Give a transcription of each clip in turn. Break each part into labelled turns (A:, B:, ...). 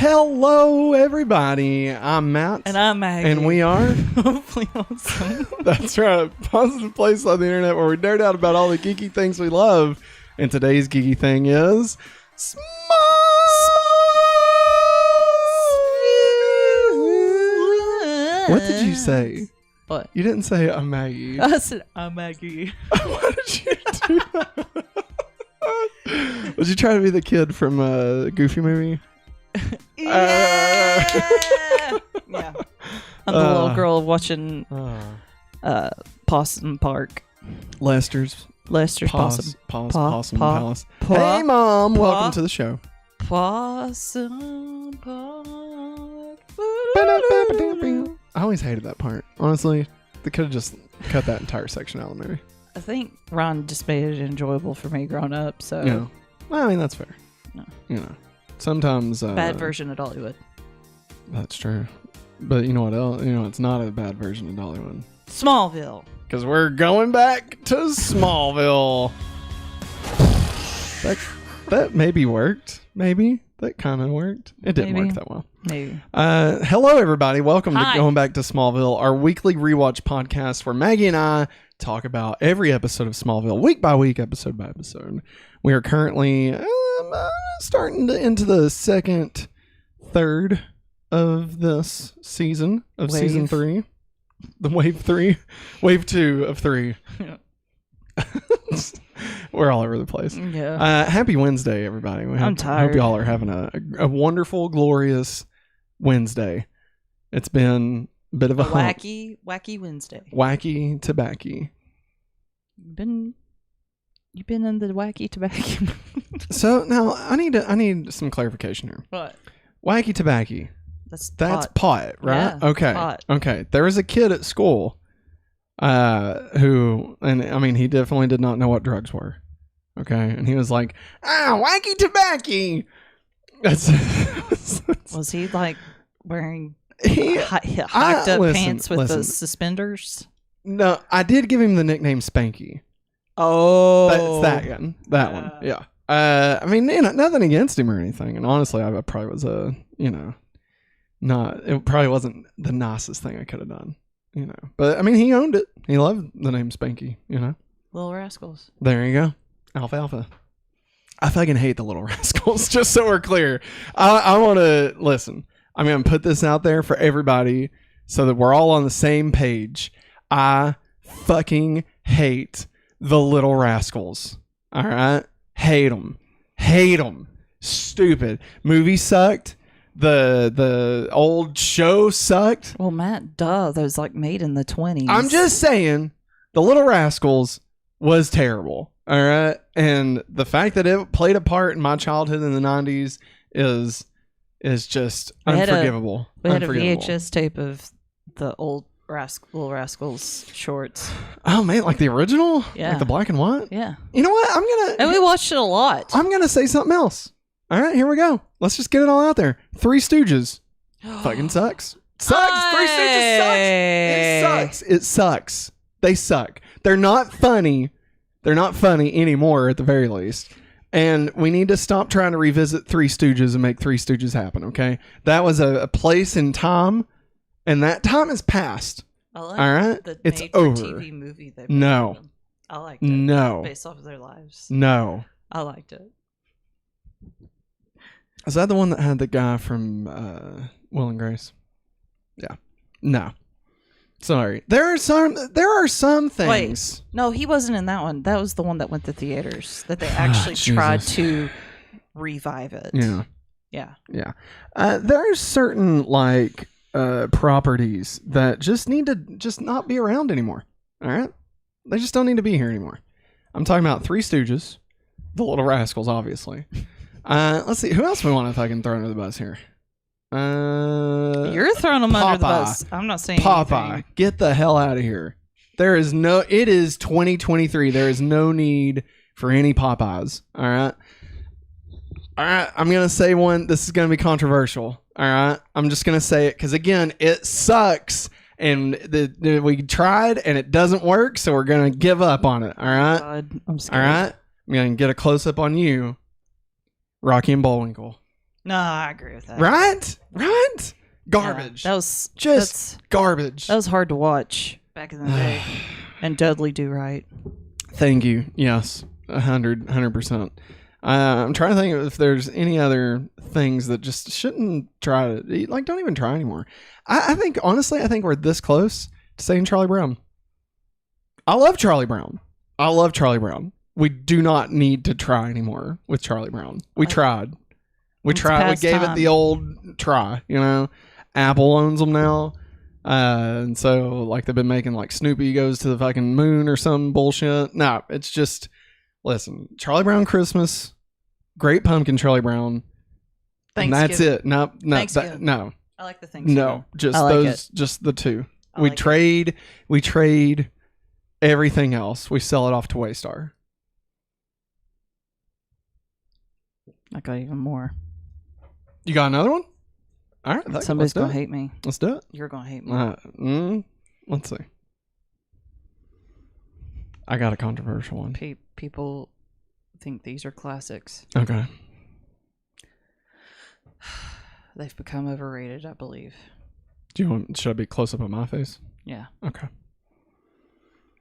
A: Hello, everybody. I'm Matt.
B: And I'm Maggie.
A: And we are...
B: Hopefully awesome.
A: That's right. A positive place on the internet where we nerd out about all the geeky things we love. And today's geeky thing is... What did you say?
B: What?
A: You didn't say I'm Maggie.
B: I said I'm Maggie.
A: Why did you do that? Was you trying to be the kid from a Goofy movie?
B: Yeah. Yeah. I'm the little girl watching Possum Park.
A: Lester's
B: Possum.
A: Possum Palace. Hey, Mom. Welcome to the show.
B: Possum Park.
A: I always hated that part. Honestly, they could have just cut that entire section out of the movie.
B: I think Ron just made it enjoyable for me growing up. So
A: Yeah. Well, I mean, that's fair.
B: No.
A: You know, sometimes...
B: bad version of Dollywood.
A: That's true. But you know what else? You know, it's not a bad version of Dollywood.
B: Smallville.
A: Because we're going back to Smallville. That maybe worked. Maybe. That kind of worked. It didn't work that well.
B: Maybe.
A: Hello, everybody. Welcome
B: Hi.
A: to Going Back to Smallville, our weekly rewatch podcast where Maggie and I talk about every episode of Smallville, week by week, episode by episode. We are currently starting to into the third of this season of season 3. The wave 3. Wave 2 of 3.
B: Yeah.
A: We're all over the place.
B: Yeah.
A: Happy Wednesday, everybody.
B: I'm tired.
A: Hope y'all are having a wonderful, glorious Wednesday. It's been a bit of a hump.
B: wacky Wednesday.
A: Wacky tobacco.
B: You've been in the wacky tobacco.
A: So now I need some clarification here.
B: What?
A: Wacky tobacco.
B: That's
A: pot, right?
B: Yeah,
A: okay.
B: pot.
A: Okay. There was a kid at school who, and I mean, he definitely did not know what drugs were. Okay. And he was like, wacky tobacco.
B: Was he like wearing hiked up
A: listen,
B: pants with
A: listen.
B: the suspenders?
A: No, I did give him the nickname Spanky.
B: Oh.
A: That's that one. That one. Yeah. I mean, you know, nothing against him or anything. And honestly, I probably was it probably wasn't the nicest thing I could have done, you know. But I mean, he owned it. He loved the name Spanky, you know.
B: Little Rascals.
A: There you go. Alfalfa. I fucking hate the Little Rascals, just so we're clear. I want to listen. I'm going to put this out there for everybody so that we're all on the same page. I fucking hate the Little Rascals. All right? Hate them. Stupid. Movie sucked. The old show sucked.
B: Well, Matt, that was like made in the 20s.
A: I'm just saying, the Little Rascals was terrible. All right, and the fact that it played a part in my childhood in the 90s is just unforgivable.
B: We had a VHS tape of the old Little Rascals shorts.
A: Oh man, like the original?
B: Yeah,
A: like the black and white.
B: Yeah.
A: You know what?
B: And we watched it a lot.
A: I'm gonna say something else. All right, here we go. Let's just get it all out there. Three Stooges fucking sucks. Sucks. Three Stooges sucks. It sucks. They suck. They're not funny. They're not funny anymore, at the very least. And we need to stop trying to revisit Three Stooges and make Three Stooges happen, okay? That was a place in time, and that time has passed.
B: I like
A: all right?
B: The
A: it's
B: made-for
A: over.
B: TV movie they
A: No.
B: I liked it.
A: No.
B: Based off of their lives.
A: No.
B: I liked it.
A: Is that the one that had the guy from Will and Grace? Yeah. No. Sorry. There are some things.
B: Wait, no, he wasn't in that one. That was the one that went to theaters. That they actually tried to revive it.
A: Yeah.
B: Yeah.
A: Yeah. There's certain like properties that just need to just not be around anymore. All right? They just don't need to be here anymore. I'm talking about Three Stooges, the Little Rascals, obviously. Let's see. Who else we want to fucking throw under the bus here?
B: You're throwing them under the bus. I'm not saying
A: Popeye.
B: anything.
A: Get the hell out of here. It is 2023. There is no need for any Popeyes. All right. I'm going to say one. This is going to be controversial. All right. I'm just going to say it because, again, it sucks. And we tried and it doesn't work. So we're going to give up on it. All right.
B: God, I'm scared.
A: All right. I'm going to get a close up on you. Rocky and Bullwinkle.
B: No, I agree with that.
A: Right? Garbage.
B: Yeah, that was
A: just garbage.
B: That was hard to watch back in the day. And Dudley Do Right.
A: Thank you. Yes, 100%. I'm trying to think if there's any other things that just shouldn't try to, like, don't even try anymore. I think, honestly, we're this close to saying Charlie Brown. I love Charlie Brown. We do not need to try anymore with Charlie Brown. We tried. We gave it the old try, you know. Apple owns them now. And so, like, they've been making, like, Snoopy goes to the fucking moon or some bullshit. No, it's just, listen, Charlie Brown Christmas, Great Pumpkin Charlie Brown, and that's it. No.
B: I like the Thanksgiving.
A: No, just those, just the two. We trade everything else. We sell it off to Waystar.
B: I got even more.
A: You got another one? All right.
B: Somebody's going to hate me.
A: Let's do it.
B: You're going to hate me.
A: Let's see. I got a controversial one.
B: People think these are classics.
A: Okay.
B: They've become overrated, I believe.
A: Should I be close up on my face?
B: Yeah.
A: Okay.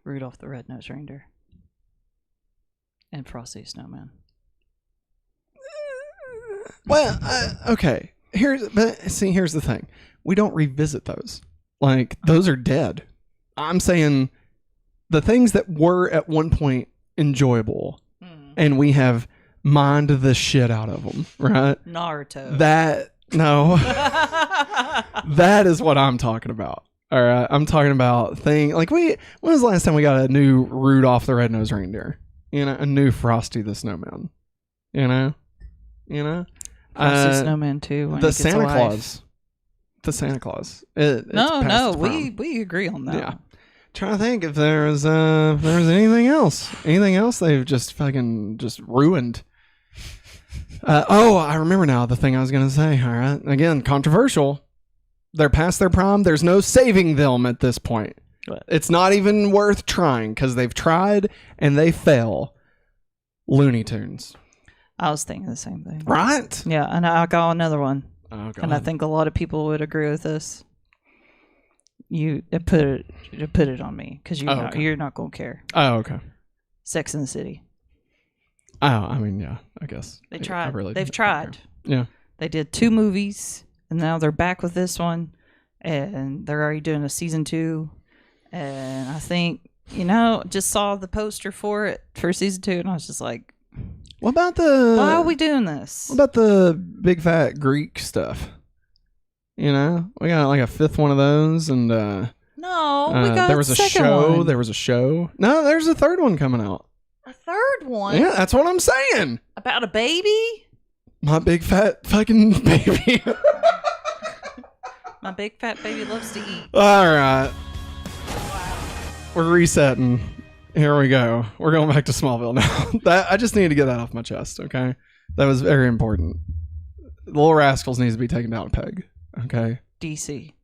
B: Rudolph the Red-Nosed Reindeer. And Frosty the Snowman.
A: Well, okay. Here's the thing. We don't revisit those. Like, those are dead. I'm saying the things that were at one point enjoyable, and we have mined the shit out of them, right?
B: Naruto.
A: No. That is what I'm talking about. All right. I'm talking about like when was the last time we got a new Rudolph the Red-Nosed Reindeer? You know, a new Frosty the Snowman. You know?
B: Frosty Snowman too.
A: The Santa Claus. The Santa Claus.
B: No, we agree on that.
A: Yeah. Trying to think if there was anything else. Anything else they've just fucking ruined. I remember now the thing I was gonna say. All right. Again, controversial. They're past their prime. There's no saving them at this point.
B: What?
A: It's not even worth trying because they've tried and they fail. Looney Tunes.
B: I was thinking the same thing.
A: Right?
B: Yeah, and I got another one.
A: Oh,
B: and I think a lot of people would agree with this. You put it on me because you're not going to care.
A: Oh, okay.
B: Sex and the City.
A: Oh, I mean, yeah, I guess.
B: They tried. They've
A: care.
B: tried.
A: Yeah.
B: They did 2 movies, and now they're back with this one, and they're already doing a season 2. And I think, just saw the poster for season 2, and I was just like,
A: what about
B: why are we doing this?
A: What about the big fat Greek stuff? We got like a 5th one of those, and
B: no, we got
A: there was a show.
B: One.
A: There was a show. No, there's a 3rd one coming out.
B: A 3rd one?
A: Yeah, that's what I'm saying.
B: About a baby?
A: My big fat fucking baby.
B: My big fat baby loves to eat.
A: All right. We're resetting. Here we go. We're going back to Smallville now. I just need to get that off my chest, okay? That was very important. The Little Rascals needs to be taken down a peg, okay?
B: DC.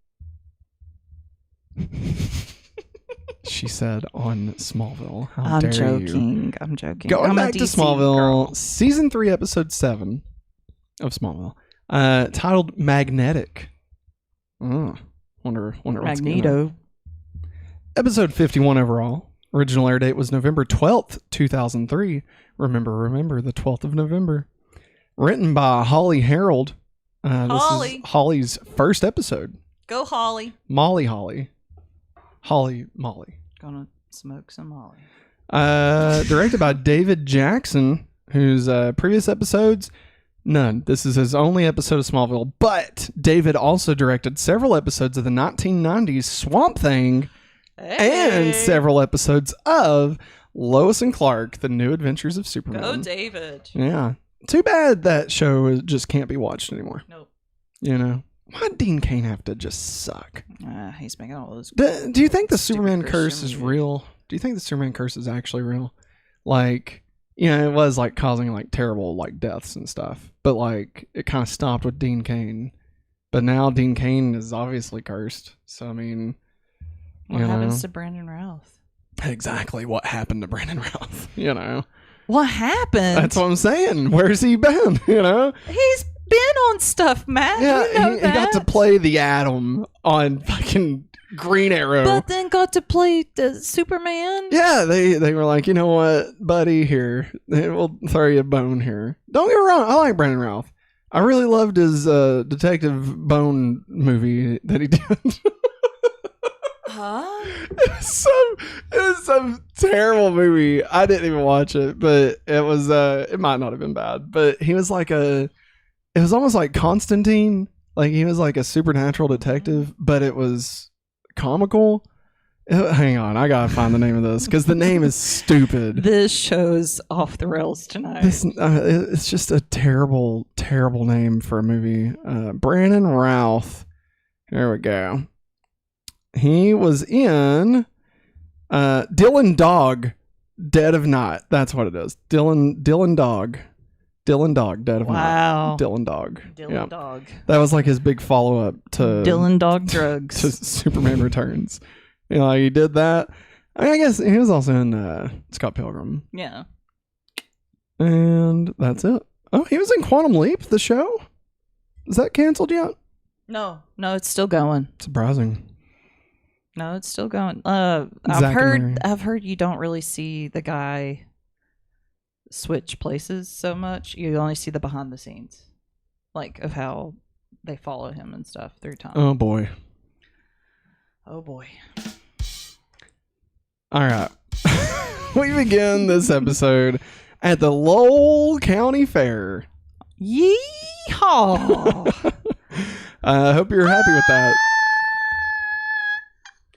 A: She said on Smallville. How
B: I'm
A: dare
B: joking.
A: you?
B: I'm joking.
A: Going back to Smallville,
B: girl.
A: season 3, episode 7 of Smallville, titled Magnetic. Wonder what's
B: Magneto.
A: Episode 51 overall. Original air date was November 12th, 2003. Remember, the 12th of November. Written by Holly Harold. This is Holly's first episode.
B: Go Holly.
A: Molly.
B: Gonna smoke some Molly.
A: Directed by David Jackson, whose previous episodes, none. This is his only episode of Smallville. But David also directed several episodes of the 1990s Swamp Thing.
B: Hey.
A: And several episodes of Lois and Clark, The New Adventures of Superman.
B: Go David.
A: Yeah. Too bad that show just can't be watched anymore.
B: Nope.
A: Why'd Dean Cain have to just suck?
B: He's making all those.
A: Do you think the Superman
B: Christian
A: curse is
B: movies.
A: real? Do you think the Superman curse is actually real? Like, it was like causing like terrible like deaths and stuff. But like it kind of stopped with Dean Cain. But now Dean Cain is obviously cursed. So I mean,
B: what happens to Brandon Routh?
A: Exactly what happened to Brandon Routh,
B: What happened?
A: That's what I'm saying. Where's he been,
B: He's been on stuff, Matt.
A: Yeah,
B: you know
A: he got to
B: that.
A: play the Atom on fucking Green Arrow.
B: But then got to play the Superman.
A: Yeah, they were like, you know what, buddy, here, we'll throw you a bone here. Don't get me wrong, I like Brandon Routh. I really loved his Detective Bone movie that he did.
B: Huh?
A: It was some terrible movie. I didn't even watch it, but it was it might not have been bad. But he was like it was almost like Constantine. Like he was like a supernatural detective, but it was comical. Hang on, I gotta find the name of this because the name is stupid.
B: This show's off the rails tonight.
A: It's just a terrible, terrible name for a movie. Brandon Routh. There we go. He was in Dylan Dog, Dead of Night. That's what it is. Dylan Dog, Dead of Night.
B: Wow.
A: Dylan Dog.
B: Dylan Dog.
A: That was like his big follow up to
B: Dylan Dog Drugs.
A: to Superman Returns. You know, he did that. I guess he was also in Scott Pilgrim.
B: Yeah.
A: And that's it. Oh, he was in Quantum Leap, the show? Is that canceled yet?
B: No, it's still going.
A: Surprising.
B: No, it's still going.
A: Zack and Mary.
B: I've heard you don't really see the guy switch places so much. You only see the behind the scenes, like of how they follow him and stuff through time.
A: Oh boy.
B: Oh boy.
A: All right. We begin this episode at the Lowell County Fair.
B: Yeehaw!
A: I hope you're happy with that.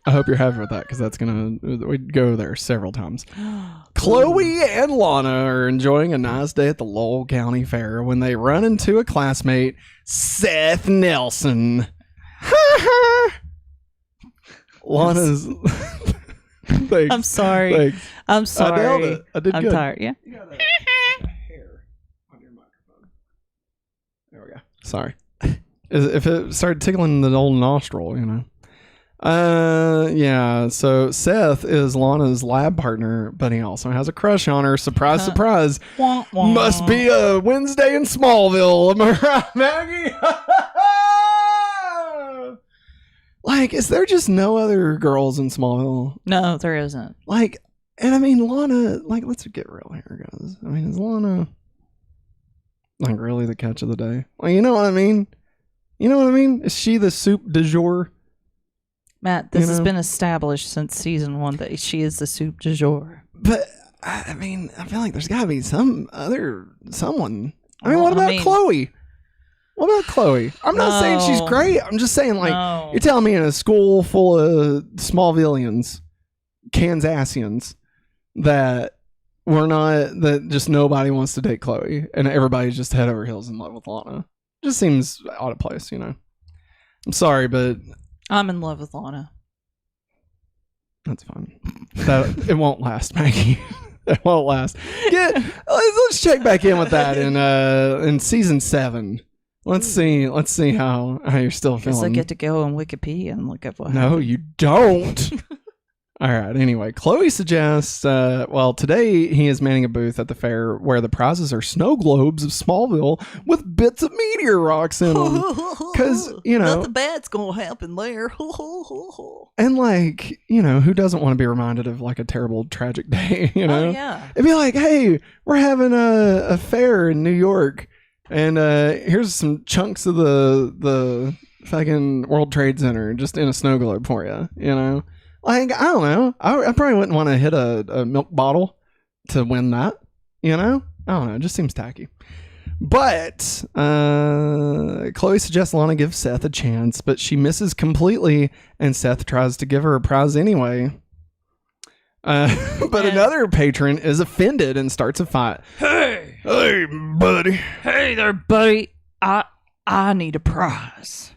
A: I hope you're happy with that because that's we'd go there several times. Chloe and Lana are enjoying a nice day at the Lowell County Fair when they run into a classmate, Seth Nelson. Lana's. Thanks.
B: I'm sorry.
A: Thanks.
B: I'm sorry.
A: I nailed it. I did
B: I'm
A: good.
B: tired. Yeah.
A: You got a hair on your microphone. There we go. Sorry. If it started tickling the old nostril, you know. Yeah. So Seth is Lana's lab partner, but he also has a crush on her. Surprise, surprise.
B: Wah, wah.
A: Must be a Wednesday in Smallville. Am I right, Maggie? Like, is there just no other girls in Smallville?
B: No, there isn't.
A: Like, and I mean, Lana, like, let's get real here, guys. I mean, is Lana, like, really the catch of the day? Like, you know what I mean? You know what I mean? Is she the soup du jour?
B: Matt, this has been established since season 1 that she is the soup du jour.
A: But, I mean, I feel like there's got to be someone. I mean, what about Chloe? What about Chloe? I'm not saying she's great. I'm just saying, like, you're telling me in a school full of Smallvillians, Kansasians, that that just nobody wants to date Chloe and everybody's just head over heels in love with Lana. Just seems out of place, you know. I'm sorry, but
B: I'm in love with Lana.
A: that's fine. It won't last, Maggie. It won't last. Yeah, let's check back in with that in season 7. Let's see how you're still feeling.
B: Guess I get to go on Wikipedia and look up what
A: No,
B: happened.
A: you don't. All right. Anyway, Chloe suggests, today he is manning a booth at the fair where the prizes are snow globes of Smallville with bits of meteor rocks in them. Because, you know.
B: Nothing bad's going to happen there.
A: And, like, you know, who doesn't want to be reminded of, like, a terrible, tragic day, you know?
B: Oh, yeah.
A: It'd be like, hey, we're having a fair in New York. And here's some chunks of the fucking World Trade Center just in a snow globe for you, you know? Like, I don't know. I probably wouldn't want to hit a milk bottle to win that, you know? I don't know. It just seems tacky. But Chloe suggests Lana give Seth a chance, but she misses completely, and Seth tries to give her a prize anyway. But another patron is offended and starts a fight. Hey, buddy.
B: Hey there, buddy. I need a prize.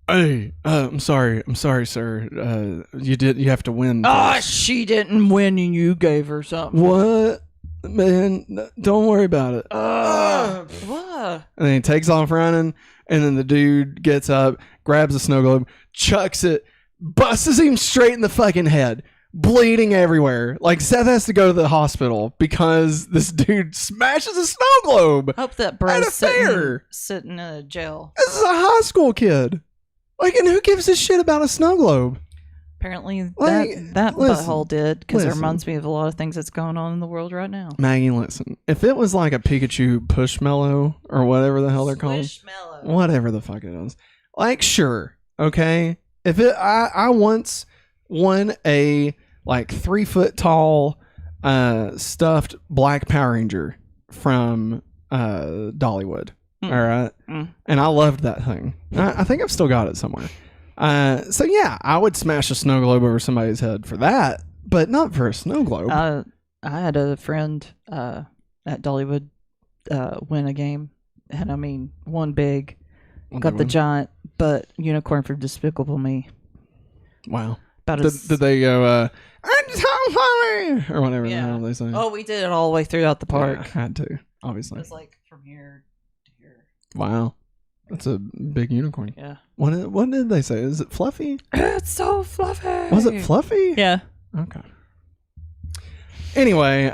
A: Hey, I'm sorry, sir. You have to win.
B: She didn't win and you gave her something.
A: What? Man, don't worry about it.
B: What?
A: And then he takes off running, and then the dude gets up, grabs a snow globe, chucks it, busts him straight in the fucking head. bleeding everywhere. Like, Seth has to go to the hospital because this dude smashes a snow globe.
B: Hope that
A: At
B: bro's
A: a fair.
B: sitting in a jail.
A: This is a high school kid. Like, and who gives a shit about a snow globe?
B: Apparently,
A: Like,
B: that
A: listen,
B: butthole did, because it
A: listen.
B: reminds me of a lot of things that's going on in the world right now.
A: Maggie, listen. If it was like a Pikachu Pushmallow or whatever the hell they're called,
B: Squishmallow.
A: whatever the fuck it is, like, sure, okay. If it, I once won a like 3 foot tall stuffed black Power Ranger from Dollywood. All right, and I loved that thing. I think I've still got it somewhere. So yeah, I would smash a snow globe over somebody's head for that, but not for a snow globe.
B: I had a friend at Dollywood win a game, and I mean, won big, got the giant butt unicorn for Despicable Me.
A: Wow.
B: About
A: Did they go, I'm so sorry, or whatever the hell they say?
B: Oh, we did it all the way throughout the park.
A: Yeah, had to,
B: It
A: obviously.
B: was like from here to here.
A: Wow. That's a big unicorn.
B: Yeah.
A: What did they say? Is it fluffy?
B: It's so fluffy.
A: Was it fluffy?
B: Yeah.
A: Okay. Anyway,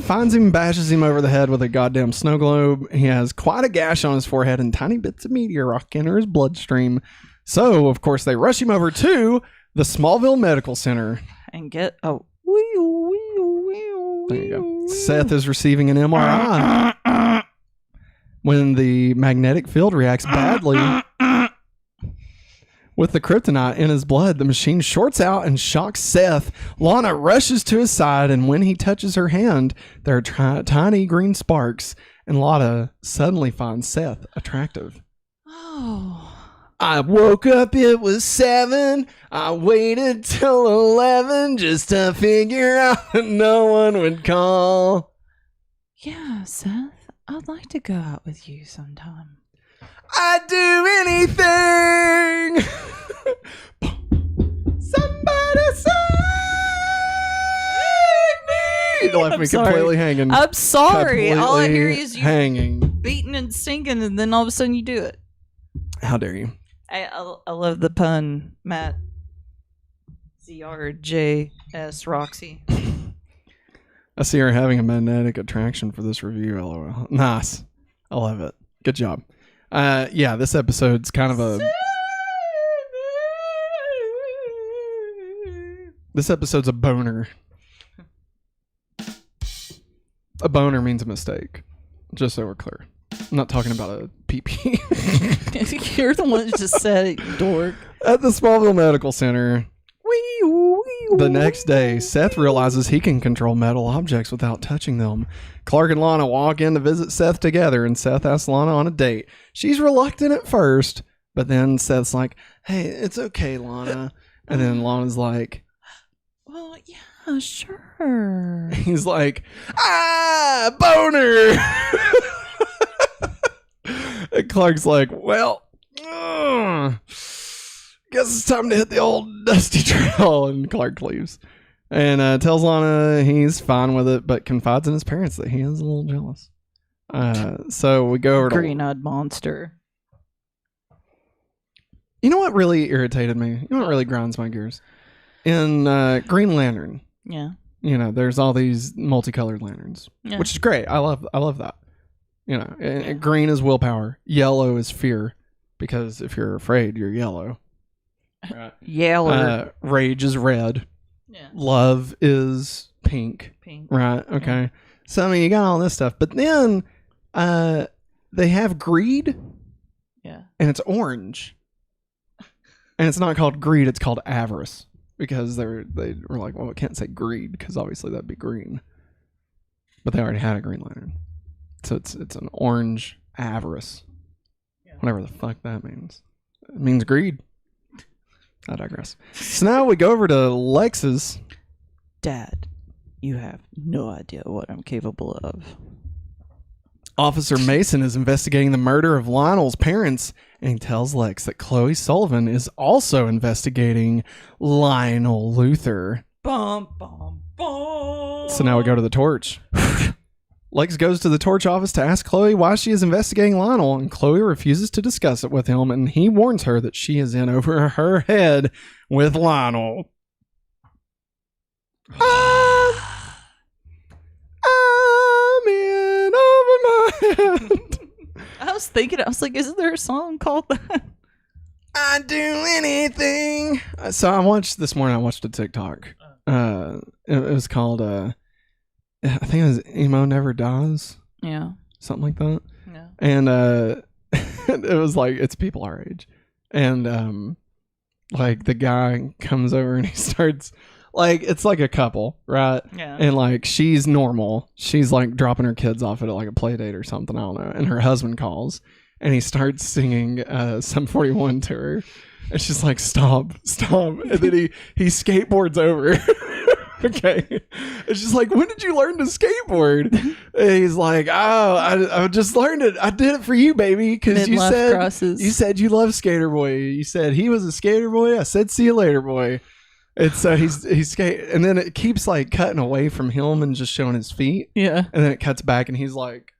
A: finds him, bashes him over the head with a goddamn snow globe. He has quite a gash on his forehead and tiny bits of meteor rock enter his bloodstream. So, of course, they rush him over to the Smallville Medical Center.
B: And get there
A: There you go. Seth is receiving an MRI. When the magnetic field reacts badly with the kryptonite in his blood, the machine shorts out and shocks Seth. Lana rushes to his side, and when he touches her hand, there are tiny green sparks, and Lana suddenly finds Seth attractive.
B: Oh.
A: I woke up, it was 7. I waited till 11 just to figure out that no one would call.
B: Yeah, Seth. I'd like to go out with you sometime.
A: I'd do anything. Somebody save me. It left me
B: sorry.
A: completely hanging.
B: I'm sorry. All I hear
A: Completely
B: is you
A: hanging.
B: beating and singing, and then all of a sudden you do it.
A: How dare you?
B: I love the pun, Matt. ZRJS Roxy.
A: I see her having a magnetic attraction for this review. LOL. Nice. I love it. Good job. Yeah, this episode's kind of a... This episode's a boner. A boner means a mistake. Just so we're clear. I'm not talking about a pee-pee.
B: You're the one that just said it, you dork.
A: At the Smallville Medical Center, the next day, Seth realizes he can control metal objects without touching them. Clark and Lana walk in to visit Seth together, and Seth asks Lana on a date. She's reluctant at first, but then Seth's like, hey, it's okay, Lana. And then Lana's like,
B: well, yeah, sure.
A: he's like, boner. And Clark's like, well, guess it's time to hit the old dusty trail. And Clark leaves and tells Lana he's fine with it, but confides in his parents that he is a little jealous. So we go over to
B: Green-eyed monster.
A: You know what really irritated me? You know what really grinds my gears? In Green Lantern,
B: Yeah.
A: you know, there's all these multicolored lanterns,
B: Yeah.
A: which is great. I love that. You know, green is willpower, yellow is fear, because if you're afraid, you're yellow. Right.
B: Yeller.
A: Rage is red.
B: Yeah.
A: Love is pink.
B: Pink.
A: Right. Okay. So I mean, you got all this stuff, but then they have greed.
B: Yeah.
A: And it's orange. And it's not called greed; it's called avarice, because they were like, well, we can't say greed because obviously that'd be green. But they already had a Green Lantern, so it's an orange avarice.
B: Yeah.
A: Whatever the fuck that means. It means greed. I digress. So now we go over to Lex's.
B: Dad, you have no idea what I'm capable of.
A: Officer Mason is investigating the murder of Lionel's parents, and he tells Lex that Chloe Sullivan is also investigating Lionel Luthor.
B: Bum, bum, bum.
A: So now we go to the Torch. Lex goes to the Torch office to ask Chloe why she is investigating Lionel, and Chloe refuses to discuss it with him, and he warns her that she is in over her head with Lionel. I'm in over my head.
B: I was thinking, I was like, isn't there a song called that?
A: I'd do anything. So I watched this morning. I watched a TikTok. It was called. I think it was "Emo Never Dies."
B: Yeah,
A: something like that.
B: yeah.
A: And it was like it's people our age, and like the guy comes over and he starts like it's like a couple, right?
B: Yeah.
A: And like she's normal. She's like dropping her kids off at like a play date or something. I don't know. And her husband calls. And he starts singing Sum 41 to her. And she's like, stop. And then he skateboards over. Okay. And she's like, when did you learn to skateboard? And he's like, oh, I just learned it. I did it for you, baby. Because you said you love Skater Boy. You said he was a skater boy. I said, see you later, boy. And so he's skate. And then it keeps like cutting away from him and just showing his feet.
B: Yeah.
A: And then it cuts back and he's like,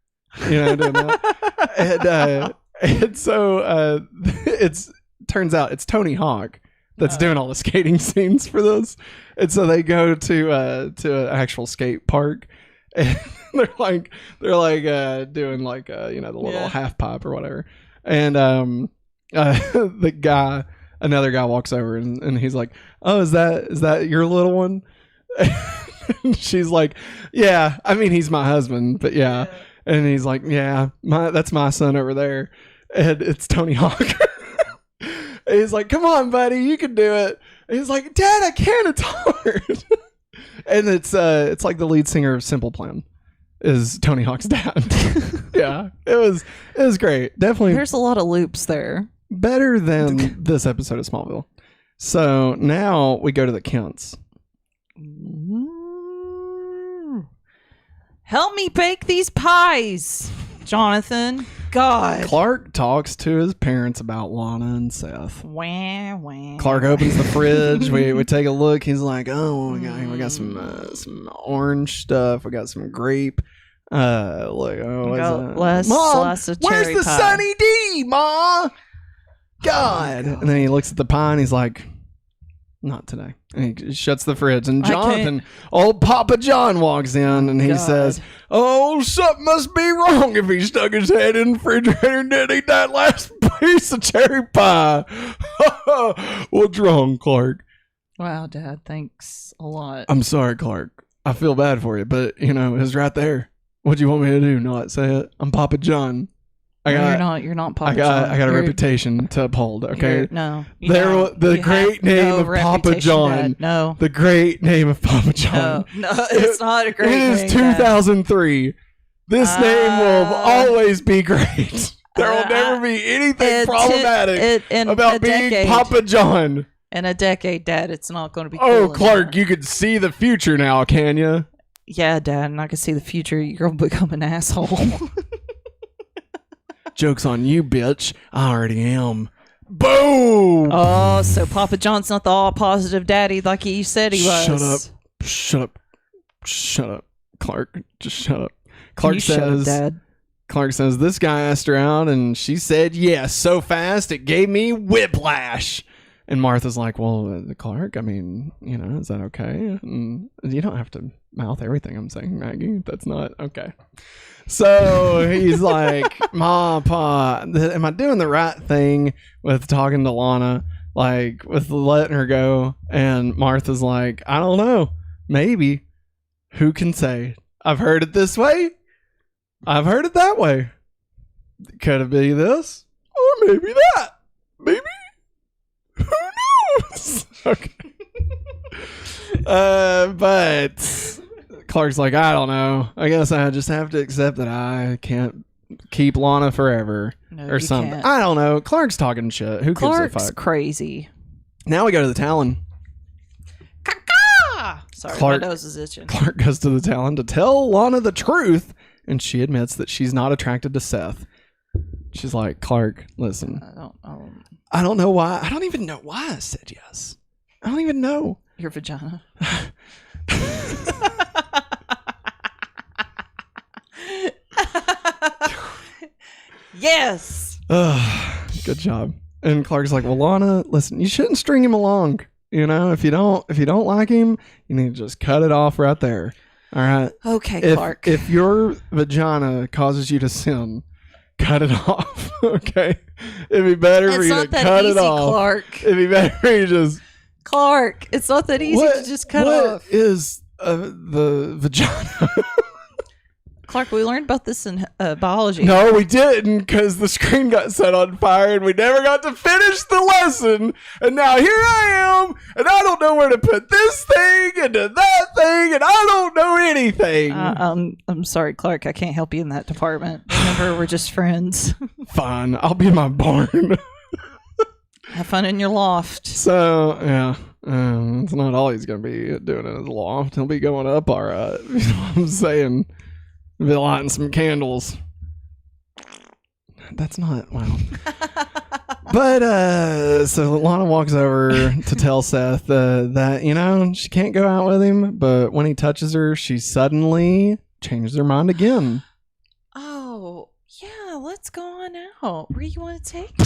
A: doing that. And so it's turns out it's Tony Hawk that's doing all the skating scenes for this. And so they go to an actual skate park, and they're like doing like the little half pipe or whatever. And another guy walks over and he's like, oh, is that your little one? And she's like, yeah, I mean he's my husband, but yeah. And he's like, yeah, that's my son over there. And it's Tony Hawk. And he's like, come on, buddy, you can do it. And he's like, Dad, I can't, it's hard. And it's like the lead singer of Simple Plan is Tony Hawk's dad. Yeah, it was great. Definitely.
B: There's a lot of loops there.
A: Better than this episode of Smallville. So now we go to the Kents.
B: Help me bake these pies, Jonathan. God.
A: Clark talks to his parents about Lana and Seth.
B: Wah, wah.
A: Clark opens the fridge. We take a look. He's like, "Oh, we got some orange stuff. We got some grape. Mom,
B: less of
A: where's
B: cherry
A: the
B: pie.
A: Sunny D, Ma? God." And then he looks at the pie and he's like, "Not today." And he shuts the fridge. And Jonathan, old Papa John, walks in and he says, "Oh, something must be wrong if he stuck his head in the refrigerator and didn't eat that last piece of cherry pie." What's wrong, Clark?
B: Wow, Dad, thanks a lot.
A: I'm sorry, Clark. I feel bad for you, but it was right there. What do you want me to do? Not say it? I'm Papa John.
B: You're not Papa John.
A: I got a reputation to uphold, okay? The great name of Papa John.
B: Dad. No.
A: The great name of Papa John.
B: No, it's not a great name.
A: It is 2003. This name will always be great. There will never be anything problematic about being Papa John.
B: In a decade, Dad, it's not going to be
A: Oh,
B: cool
A: Clark,
B: anymore.
A: you can see the future now, can you?
B: Yeah, Dad, and I can see the future. You're going to become an asshole.
A: Joke's on you, bitch. I already am. Boom!
B: Oh, so Papa John's not the all positive daddy like he said he was.
A: Shut up, Clark. Just shut up. Clark
B: Shut up, Dad.
A: Clark says, this guy asked her out and she said yes so fast it gave me whiplash. And Martha's like, well, Clark, I mean, is that okay? And you don't have to mouth everything I'm saying, Maggie. That's not okay. So he's like, Ma, Pa, am I doing the right thing with talking to Lana? Like, with letting her go? And Martha's like, I don't know. Maybe. Who can say? I've heard it this way. I've heard it that way. Could it be this? Or maybe that. Maybe. Who knows? Okay. But Clark's like, I don't know. I guess I just have to accept that I can't keep Lana forever or something.
B: Can't.
A: I don't know. Clark's talking shit. Who gives a
B: Clark's
A: fuck?
B: crazy.
A: Now we go to the Talon.
B: Sorry,
A: Clark-
B: my nose is itching.
A: Clark goes to the Talon to tell Lana the truth, and she admits that she's not attracted to Seth. She's like, Clark, listen. I don't know why. I don't even know why I said yes. I don't even know.
B: Your vagina. Yes.
A: Good job. And Clark's like, well, Lana, listen, you shouldn't string him along. You know, if you don't like him, you need to just cut it off right there. All right.
B: Okay, Clark.
A: If your vagina causes you to sin, cut it off. Okay. It'd be better for you to cut it off.
B: Clark.
A: It'd be better for you to just.
B: Clark, it's not that easy to just cut off.
A: What is the vagina?
B: Clark, we learned about this in biology.
A: No, we didn't, because the screen got set on fire and we never got to finish the lesson. And now here I am, and I don't know where to put this thing into that thing, and I don't know anything.
B: I'm sorry, Clark. I can't help you in that department. Remember, we're just friends.
A: Fine, I'll be in my barn.
B: Have fun in your loft.
A: So, yeah. It's not all he's going to be doing in his loft. He'll be going up all right. You know what I'm saying? Be lighting some candles. That's not, wow. But, so Lana walks over to tell Seth that, you know, she can't go out with him, but when he touches her, she suddenly changes her mind again.
B: Oh, yeah, let's go on out. Where do you want to take me?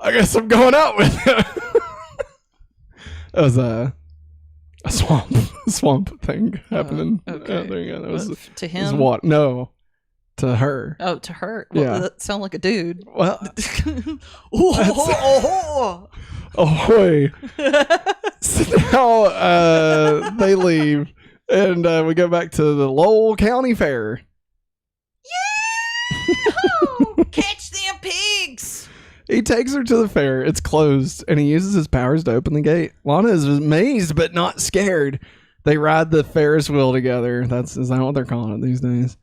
A: I guess I'm going out with him. It was a swamp thing happening.
B: Okay.
A: There you go. That was
B: to him?
A: Was what? No, to her.
B: Oh, to her. Well,
A: Yeah.
B: that sounded like a dude.
A: Well,
B: oh.
A: ahoy! So now they leave, and we go back to the Lowell County Fair.
B: Yeah! Catch them pigs!
A: He takes her to the fair. It's closed, and he uses his powers to open the gate. Lana is amazed, but not scared. They ride the Ferris wheel together. Is that what they're calling it these days?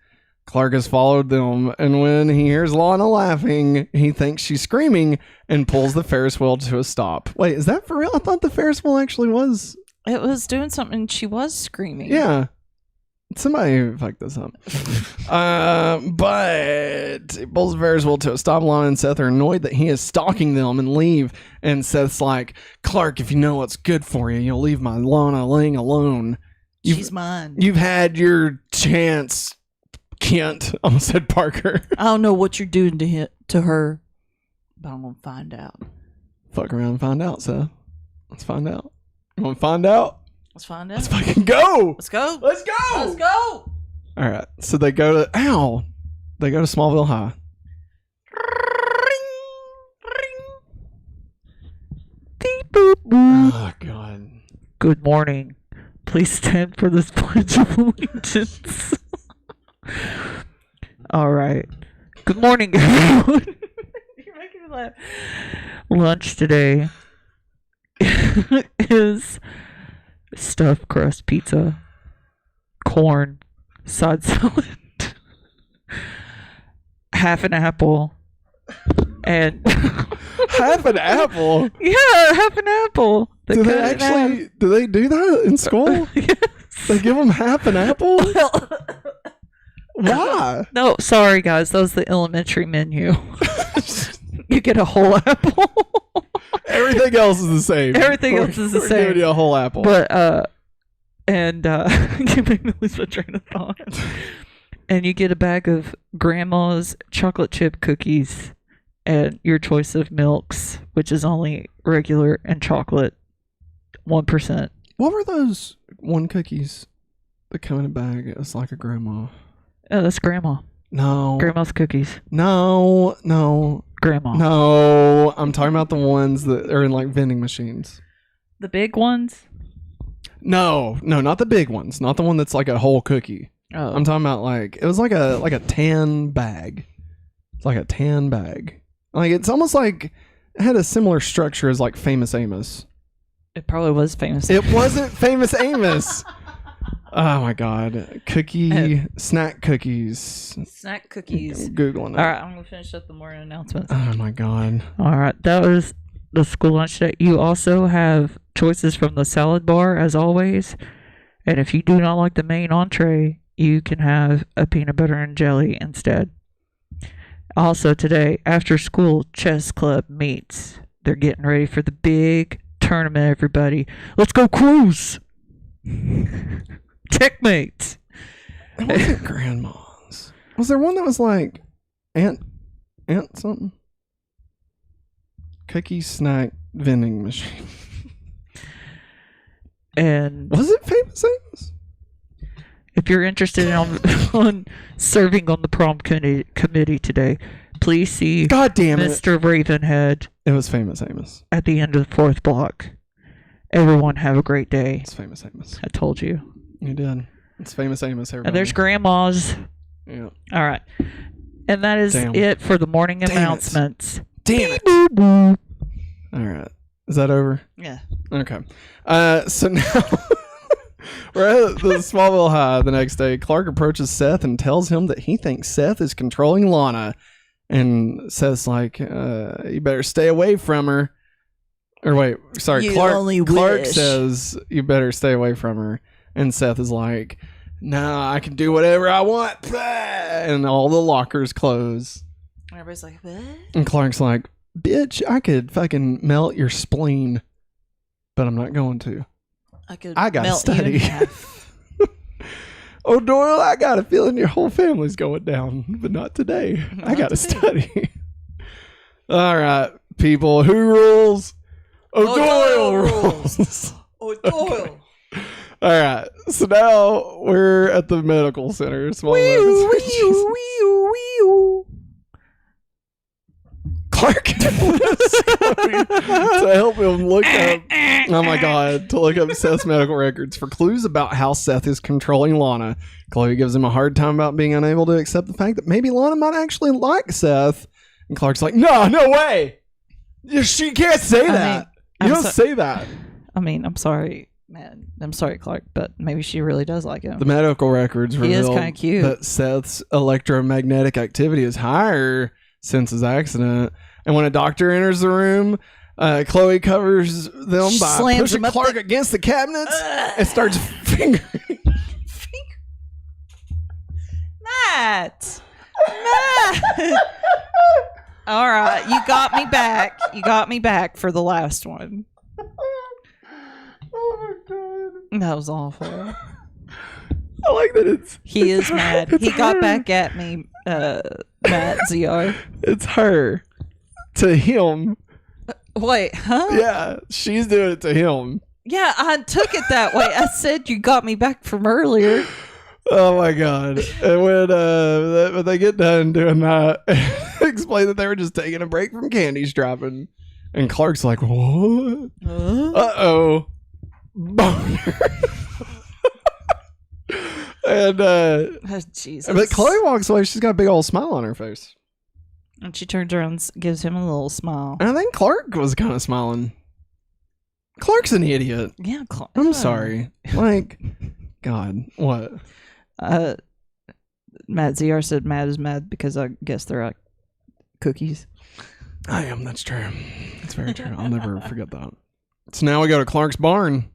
A: Clark has followed them, and when he hears Lana laughing, he thinks she's screaming and pulls the Ferris wheel to a stop. Wait, is that for real? I thought the Ferris wheel actually was.
B: It was doing something. She was screaming.
A: Yeah. Somebody fucked this up. But he pulls the Ferris wheel to a stop. Lana and Seth are annoyed that he is stalking them and leave. And Seth's like, Clark, if you know what's good for you, you'll leave my Lana laying alone.
B: She's mine.
A: You've had your chance, Kent. I almost said Parker.
B: I don't know what you're doing to her, but I'm going to find out.
A: Fuck around and find out, Seth. Let's find out. You want to find out?
B: Let's find out.
A: Let's fucking go.
B: Let's go.
A: Let's go.
B: Let's go.
A: All right. So they go to They go to Smallville High. Oh God.
B: Good morning. Please stand for this pledge of allegiance. All right. Good morning, everyone. You're making me laugh. Lunch today is stuffed crust pizza, corn, side salad, half an apple, and
A: Half an apple.
B: yeah, half an apple.
A: Do they do that in school?
B: Yes.
A: They give them half an apple? Why?
B: No, sorry guys, that was the elementary menu. You get a whole apple.
A: Everything else is the same.
B: Everything else is the
A: We're
B: same.
A: giving you a whole apple.
B: But you make me lose my train of thought. And you get a bag of grandma's chocolate chip cookies and your choice of milks, which is only regular and chocolate, 1%.
A: What were those one cookies that come in a bag? It's like a grandma.
B: Oh, that's grandma.
A: No.
B: Grandma's cookies.
A: No.
B: Grandma.
A: No. I'm talking about the ones that are in like vending machines.
B: The big ones?
A: No, not the big ones. Not the one that's like a whole cookie.
B: Oh.
A: I'm talking about it was like a tan bag. It's like a tan bag. Like it's almost like it had a similar structure as like Famous Amos.
B: It probably was Famous.
A: It wasn't Famous Amos. Oh my God. Snack cookies.
B: Snack cookies.
A: I'm Googling it.
B: All right, I'm going to finish up the morning announcements.
A: Oh my God.
B: All right, that was the school lunch day. You also have choices from the salad bar, as always. And if you do not like the main entree, you can have a peanut butter and jelly instead. Also today, after school chess club meets. They're getting ready for the big tournament, everybody. Let's go cruise! Checkmate!
A: It wasn't grandma's. Was there one that was like Aunt something? Cookie snack vending machine.
C: And
A: Was it Famous Amos?
C: if you're interested on serving on the prom committee today, please see
A: God damn it.
C: Mr. Ravenhead
A: It was Famous Amos.
C: at the end of the 4th block. Everyone have a great day.
A: It's Famous Amos.
C: I told you.
A: You did. It's Famous Amos, everybody.
C: And there's grandmas.
A: Yeah.
C: All right. And that is
A: Damn.
C: it for the morning
A: Damn it.
C: announcements.
A: Damn it. All right. Is that over?
B: Yeah.
A: Okay. So now we're at the Smallville High the next day. Clark approaches Seth and tells him that he thinks Seth is controlling Lana. And Seth's like, you better stay away from her. Or wait, sorry.
B: You
A: Clark
B: only wish.
A: says, you better stay away from her. And Seth is like, no, I can do whatever I want. And all the lockers close.
B: Everybody's like, what?
A: And Clark's like, bitch, I could fucking melt your spleen, but I'm not going to. I gotta
B: melt you in
A: study.
B: half.
A: Oh, Doyle, I got a feeling your whole family's going down, but not today. I gotta
B: today.
A: study. All right, people, who rules? Oh, Doyle rules.
B: Oh, Doyle.
A: All right, so now we're at the medical center. Clark to help him look up. Oh my god! To look up Seth's medical records for clues about how Seth is controlling Lana. Chloe gives him a hard time about being unable to accept the fact that maybe Lana might actually like Seth. And Clark's like, no way. She can't say that. You don't say that.
B: I mean, I'm sorry, man. I'm sorry, Clark, but maybe she really does like him.
A: The medical records
B: He is
A: reveal
B: kinda cute.
A: that Seth's electromagnetic activity is higher since his accident. And when a doctor enters the room, Chloe covers them by
B: Slams
A: pushing
B: him up
A: Clark against the cabinets and starts fingering.
B: Matt! All right, you got me back. You got me back for the last one.
A: Oh my god.
B: That was awful.
A: I like that it's...
B: He is mad.
A: It's
B: He got
A: her.
B: back at me, Matt ZR.
A: It's her to him.
B: Wait, huh?
A: Yeah, she's doing it to him.
B: Yeah, I took it that way. I said you got me back from earlier.
A: Oh my god. And when they get done doing that, explain that they were just taking a break from candy strapping. And Clark's like, what? Uh-oh. Boner. And
B: Oh, Jesus.
A: but Chloe walks away. She's got a big old smile on her face.
B: And she turns around and gives him a little smile.
A: And I think Clark was kind of smiling. Clark's an idiot.
B: Yeah, Clark.
A: I'm sorry. Like, God, what?
B: Matt ZR said Matt is mad because I guess they're like cookies.
A: I am. That's true. That's very true. I'll never forget that. So now we go to Clark's barn.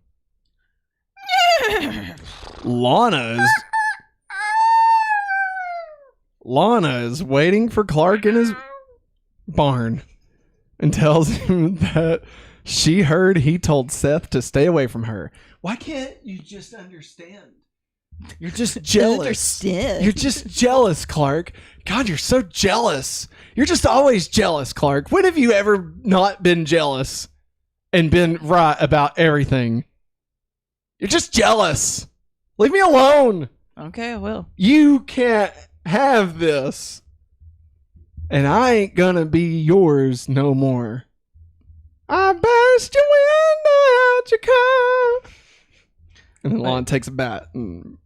A: Lana is waiting for Clark in his barn and tells him that she heard he told Seth to stay away from her. Why can't you just understand? You're just jealous.
B: Understand.
A: You're just jealous, Clark. God, you're so jealous. You're just always jealous, Clark. When have you ever not been jealous and been right about everything? You're just jealous. Leave me alone.
B: Okay, I will.
A: You can't have this. And I ain't gonna be yours no more. I burst your window out your car. And then Lon takes a bat and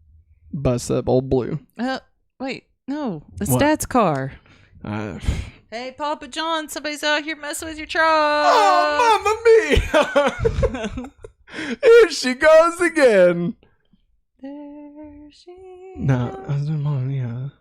A: busts up old Blue.
B: Wait, no. It's
A: What?
B: Dad's car.
A: Uh,
B: Hey, Papa John, somebody's out here messing with your truck.
A: Oh, Mamma Mia! Here she goes again.
B: There she
A: No, I
B: goes.
A: was doing Mamma Mia.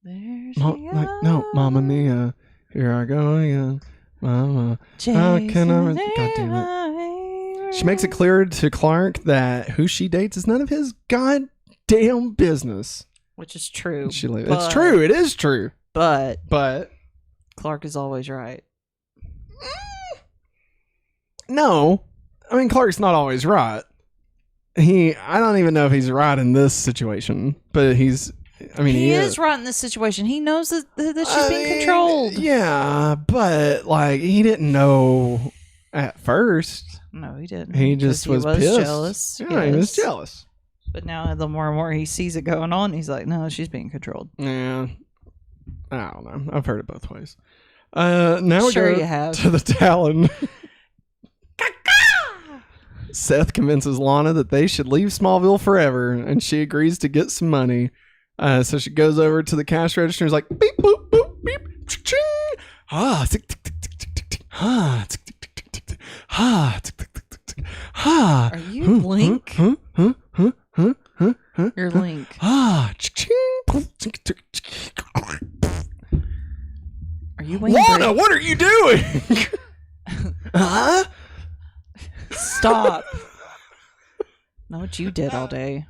B: There she goes.
A: No, Mamma Mia. Here I go again. Mama. How can I... God damn it. She makes it clear to Clark that who she dates is none of his goddamn business.
B: Which is true.
A: It's
B: but-
A: true. It is true.
B: But
A: But
B: Clark is always right.
A: no, I mean Clark's not always right. I don't even know if he's right in this situation, but he is
B: right in this situation. He knows that she's being controlled.
A: Yeah, but like he didn't know At first,
B: No, he didn't.
A: he just
B: 'Cause
A: was pissed.
B: jealous.
A: Yeah, he was
B: yes.
A: jealous.
B: But now, the more and more he sees it going on, he's like, no, she's being controlled.
A: Yeah, I don't know. I've heard it both ways. Now we
B: Sure
A: go
B: you have.
A: to the Talon. Seth convinces Lana that they should leave Smallville forever, and she agrees to get some money. So she goes over to the cash register and is like, beep, boop, boop, beep, ching. Ah, tick, tick, tick, tick, tick, tick, tick. Ah, tick, tick, tick, tick, tick, tick. Ah, tick, tick, tick, tick, tick. Ah.
B: Are you Link? You're Link.
A: Ah, ching.
B: Are you Wayne
A: Lana,
B: Brady?
A: what are you doing? Huh?
B: Stop. Know what you did all day.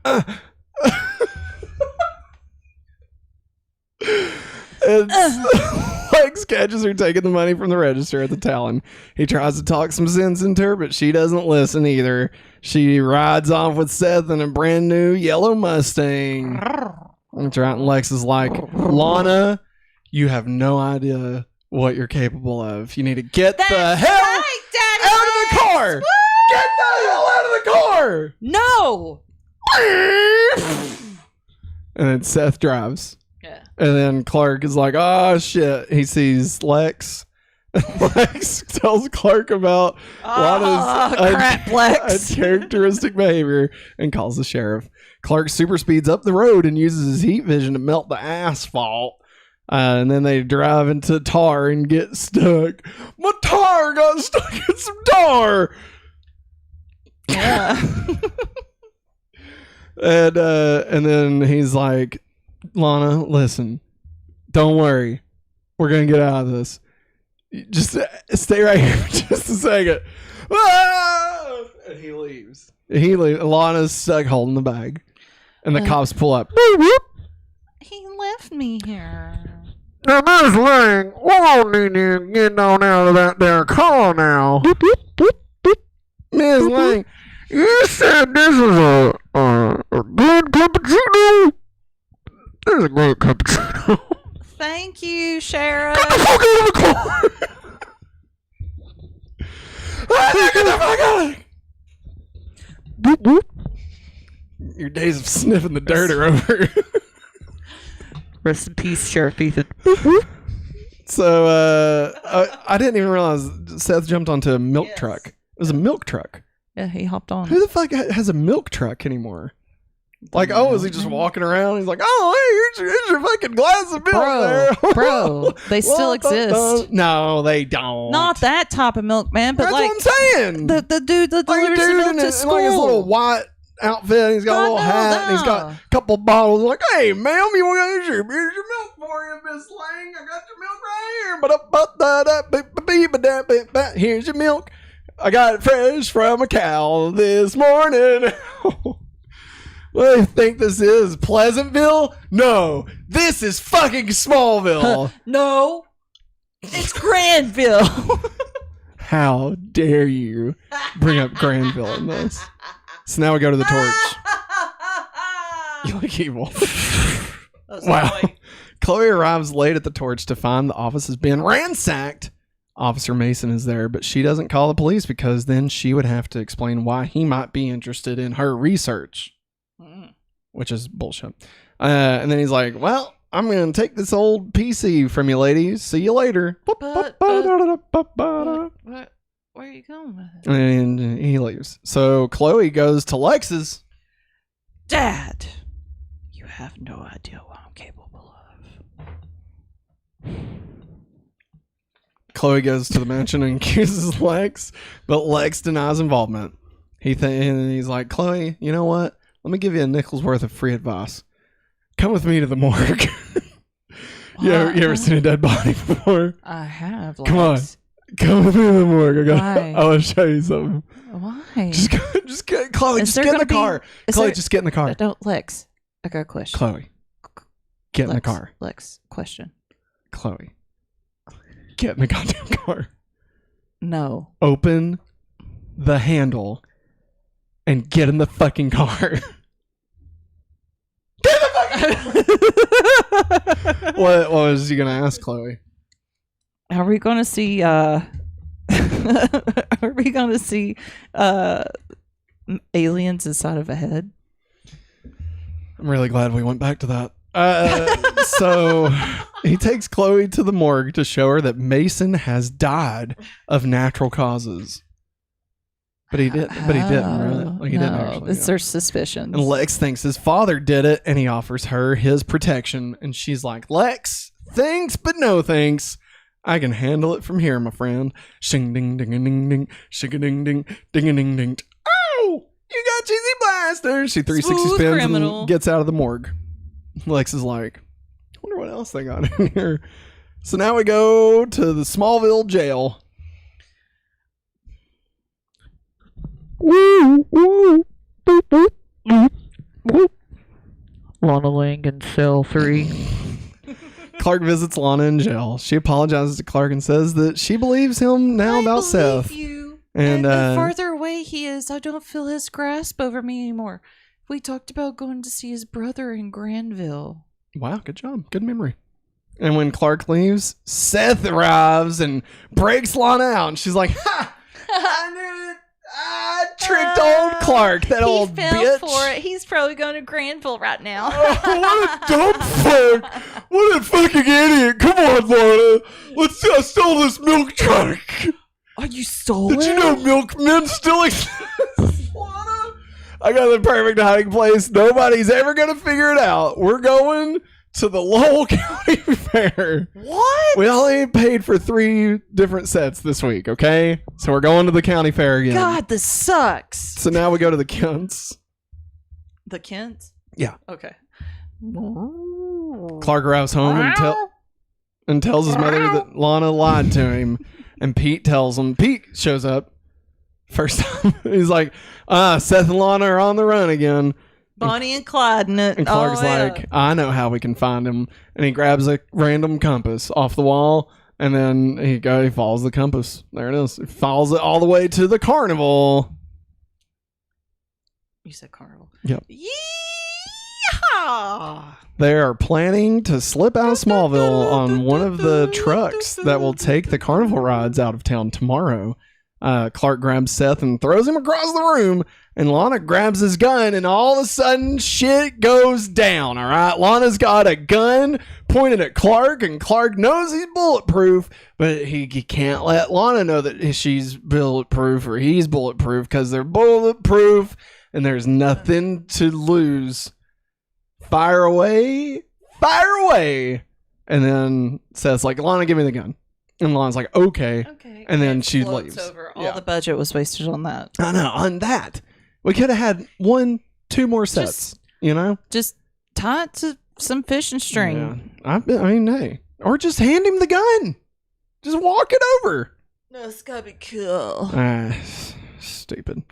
A: Lex catches her taking the money from the register at the Talon. He tries to talk some sense into her, but she doesn't listen either. She rides off with Seth in a brand new yellow Mustang. That's right. And Lex is like, Lana, you have no idea what you're capable of. You need to get the hell out of the car.
B: Woo!
A: Get the hell out of the car.
B: No.
A: And then Seth drives.
B: Yeah.
A: And then Clark is like, oh, shit. He sees Lex. Lex tells Clark about Lana's
B: crap, Lex.
A: uncharacteristic behavior and calls the sheriff. Clark super speeds up the road and uses his heat vision to melt the asphalt. And then they drive into tar and get stuck. My tar got stuck in some tar.
B: Yeah.
A: And then he's like, Lana, listen, don't worry. We're going to get out of this. Just stay right here for just a second. Ah! And he leaves. Lana's stuck holding the bag. And the cops pull up.
B: He left me here.
D: Now, Miss Lang, we don't need you to get on out of that there car now.
A: Ms. Lang,
D: You said this is a good cappuccino? This is a great cappuccino.
B: Thank you, Sheriff.
D: Get the fuck out of the car!
A: get the fuck out!
D: Boop, boop.
A: Your days of sniffing the dirt are over.
C: Rest in peace, Sheriff Ethan.
A: So, I didn't even realize Seth jumped onto a milk
B: Yes.
A: truck. It was a milk truck.
B: Yeah, he hopped on.
A: Who the fuck has a milk truck anymore? Like, oh, is he just walking around? He's like, oh, hey, here's your fucking glass of milk there.
B: Bro, they still exist.
A: No, they don't.
B: Not that type of milkman, but
A: That's
B: like
A: what I'm saying.
B: the dude that
A: Like a
B: delivers the
A: dude
B: milk
A: in
B: to
A: his little
B: school.
A: white outfit. And he's got a little hat. And he's got a couple bottles. Like, hey, ma'am, you want here's your milk for you, Miss Lang. I got your milk right here. Here's your milk. I got it fresh from a cow this morning. What do you think this is? Pleasantville? No, this is fucking Smallville.
B: No, it's Granville.
A: How dare you bring up Granville in this? So now we go to the torch. You look evil. Wow. Chloe arrives late at the torch to find the office has been ransacked. Officer Mason is there, but she doesn't call the police because then she would have to explain why he might be interested in her research, which is bullshit. And then he's like, well, I'm going to take this old PC from you ladies. See you later.
B: Where are you going with it?
A: And he leaves. So Chloe goes to Lex's.
B: Dad, you have no idea what I'm capable of.
A: Chloe goes to the mansion and accuses Lex, but Lex denies involvement. And he's like, Chloe, you know what? Let me give you a nickel's worth of free advice. Come with me to the morgue. you ever seen a dead body before?
B: I have.
A: Come on. Come with me to the morgue.
B: Why?
A: I want to show you something.
B: Why?
A: Just get, Chloe,
B: Is
A: just
B: there
A: get in the
B: gonna be-
A: car.
B: is
A: Chloe,
B: there-
A: just get in the car.
B: Don't, Lex. I got a question.
A: Chloe, get in the
B: Lex,
A: car.
B: Lex, question.
A: Chloe, get in the goddamn car.
B: No.
A: Open the handle and get in the fucking car. Get in the fucking car! What was you gonna ask, Chloe?
B: Are we going to see Are we going to see aliens inside of a head?
A: I'm really glad we went back to that. So he takes Chloe to the morgue to show her that Mason has died of natural causes. But he didn't. But he didn't. Really. Like he didn't actually.
B: It's their suspicions.
A: And Lex thinks his father did it, and he offers her his protection. And she's like, "Lex, thanks, but no thanks. I can handle it from here, my friend." Shing ding ding ding ding, shing ding ding ding ding ding. Oh, you got cheesy blaster. She 360
B: Smooth
A: spins
B: criminal.
A: and gets out of the morgue. Lex is like, I wonder what else they got in here. So now we go to the Smallville jail.
C: Woo, woo, boop, boop, boop, boop. Lana Lang in cell 3.
A: Clark visits Lana in jail. She apologizes to Clark and says that she believes him now about Seth.
B: You.
A: And,
B: the farther away he is, I don't feel his grasp over me anymore. We talked about going to see his brother in Granville.
A: Wow, good job. Good memory. And when Clark leaves, Seth arrives and breaks Lana out. And she's like, ha! I knew it. I tricked old Clark, that old
B: He fell
A: bitch.
B: for it. He's probably going to Granville right now.
A: Oh, what a dumb fuck. What a fucking idiot. Come on, Lana. I stole this milk truck.
B: Oh, you stole it?
A: Did you know milkmen still exist? Lana? I got the perfect hiding place. Nobody's ever going to figure it out. We're going to the Lowell County Fair.
B: What?
A: We only paid for 3 different sets this week, okay? So we're going to the county fair again.
B: God, this sucks.
A: So now we go to the Kents.
B: The Kents?
A: Yeah.
B: Okay.
A: Clark arrives home and tells his mother that Lana lied to him. And Pete tells him. Pete shows up. First time. He's like, Seth and Lana are on the run again.
B: Bonnie and Clyde.
A: And Clark's like, I know how we can find him. And he grabs a random compass off the wall. And then he follows the compass. There it is. He follows it all the way to the carnival.
B: You said carnival.
A: Yep.
B: Yeehaw!
A: They are planning to slip out of Smallville on one of the trucks that will take the carnival rides out of town tomorrow. Clark grabs Seth and throws him across the room, and Lana grabs his gun, and all of a sudden, shit goes down, all right? Lana's got a gun pointed at Clark, and Clark knows he's bulletproof, but he can't let Lana know that she's bulletproof or he's bulletproof because they're bulletproof, and there's nothing to lose. Fire away. And then Seth's like, Lana, give me the gun. And Lana's like, okay. And then she leaves.
B: All the budget was wasted on that.
A: I know, on that. We could have had 1-2 more sets, you know?
B: Just tie it to some fishing string.
A: Yeah. I mean, hey. Or just hand him the gun. Just walk it over.
B: No, it's gotta be cool.
A: Stupid.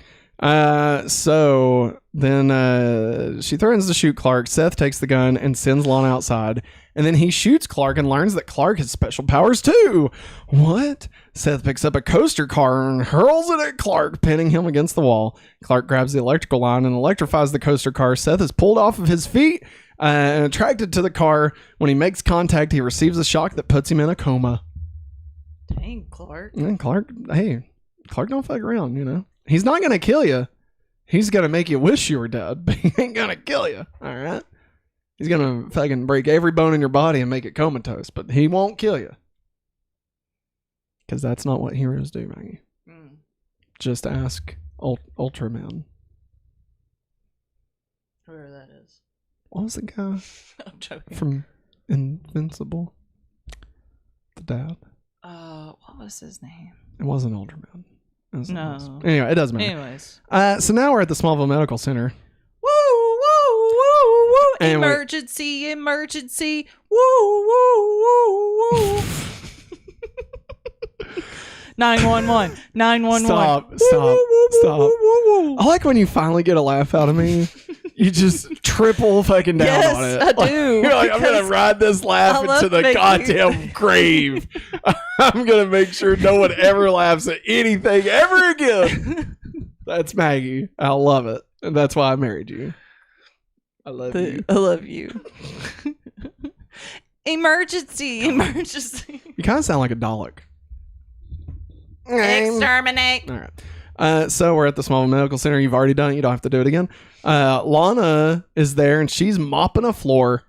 A: So then she threatens to shoot Clark. Seth takes the gun and sends Lana outside. And then he shoots Clark and learns that Clark has special powers too. What? Seth picks up a coaster car and hurls it at Clark, pinning him against the wall. Clark grabs the electrical line and electrifies the coaster car. Seth is pulled off of his feet and attracted to the car. When he makes contact, he receives a shock that puts him in a coma.
B: Dang, Clark.
A: And Clark don't fuck around, you know? He's not going to kill you. He's going to make you wish you were dead, but he ain't going to kill you, all right? He's going to fucking break every bone in your body and make it comatose, but he won't kill you. Because that's not what heroes do, Maggie. Just ask Ultraman.
B: Whoever that is.
A: What was the guy
B: I'm joking.
A: from Invincible? The dad?
B: What was his name?
A: It wasn't Ultraman. It was
B: No.
A: something else. Anyway, it doesn't matter.
B: Anyways.
A: So now we're at the Smallville Medical Center.
B: Woo, woo, woo, woo.
A: And
B: Emergency. Woo, woo, woo, woo. 911. 911.
A: Stop. I like when you finally get a laugh out of me. You just triple fucking down
B: Yes,
A: on it.
B: I do,
A: You're like, I'm going to
B: because
A: ride this laugh
B: I love
A: into the
B: making-
A: goddamn grave. I'm going to make sure no one ever laughs at anything ever again. That's Maggie. I love it. And that's why I married you. I love you.
B: I love you. Emergency.
A: You kind of sound like a Dalek.
B: Exterminate.
A: All right. So we're at the Smallville Medical Center. You've already done it. You don't have to do it again. Lana is there, and she's mopping a floor.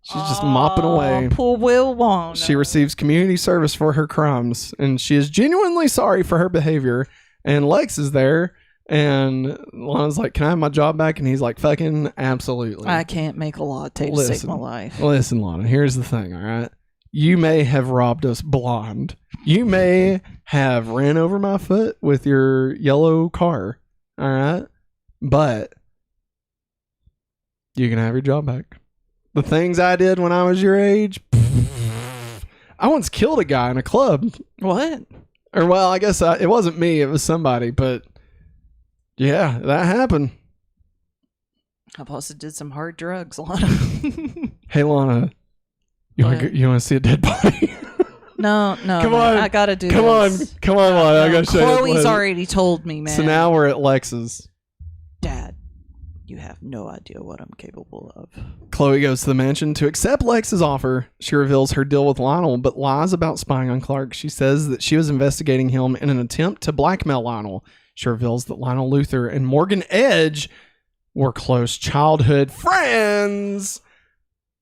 A: She's just mopping away.
B: Poor Will Lana.
A: She receives community service for her crimes, and she is genuinely sorry for her behavior. And Lex is there, and Lana's like, "Can I have my job back?" And he's like, "Fucking absolutely."
B: I can't make a latte to save my life.
A: Listen, Lana, here's the thing, all right? You may have robbed us blind. You may have ran over my foot with your yellow car, all right? But you can have your job back. The things I did when I was your age, I once killed a guy in a club.
B: What?
A: Or, well, I guess it wasn't me. It was somebody. But, yeah, that happened.
B: I've also did some hard drugs, Lana.
A: Hey, Lana, you want to see a dead body?
B: No.
A: Come on.
B: I got to do
A: Come
B: this.
A: on, Lana. I got to show you.
B: Chloe's already told me, man.
A: So now we're at Lex's.
B: Dad, you have no idea what I'm capable of.
A: Chloe goes to the mansion to accept Lex's offer. She reveals her deal with Lionel, but lies about spying on Clark. She says that she was investigating him in an attempt to blackmail Lionel. She reveals that Lionel Luthor and Morgan Edge were close childhood friends.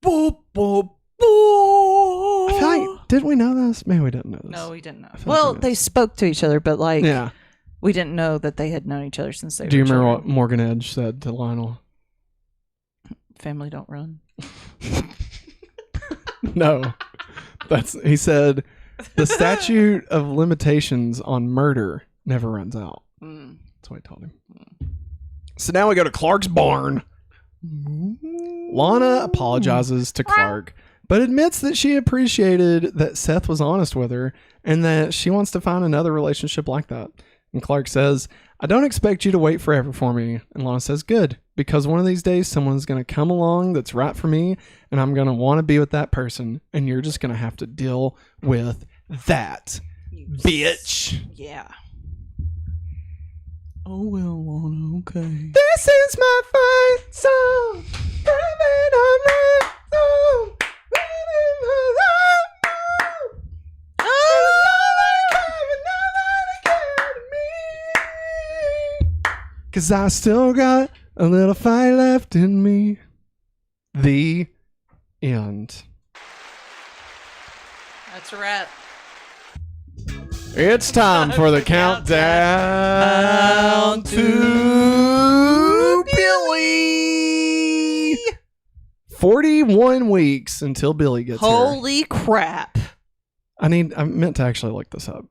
A: Boop, boop, boop. I feel like, did we know this? Maybe we didn't know this.
B: No, we didn't know.
A: Well,
B: They spoke to each other, but
A: yeah.
B: we didn't know that they had known each other since they were
A: Do you remember
B: children.
A: what Morgan Edge said to Lionel?
B: Family don't run.
A: No. He said the statute of limitations on murder never runs out. That's what I told him. So now we go to Clark's barn. Lana apologizes to Clark, but admits that she appreciated that Seth was honest with her and that she wants to find another relationship like that. And Clark says, "I don't expect you to wait forever for me." And Lana says, "Good, because one of these days someone's going to come along that's right for me, and I'm going to want to be with that person, and you're just going to have to deal with that, bitch."
B: Yeah. Oh, well, Lana, okay.
A: This is my fight song. Living on my song. Living my life. Cause I still got a little fight left in me. The end.
B: That's a wrap.
A: It's time for the countdown to Billy. 41 weeks until Billy gets here.
B: Holy crap.
A: I meant to actually look this up.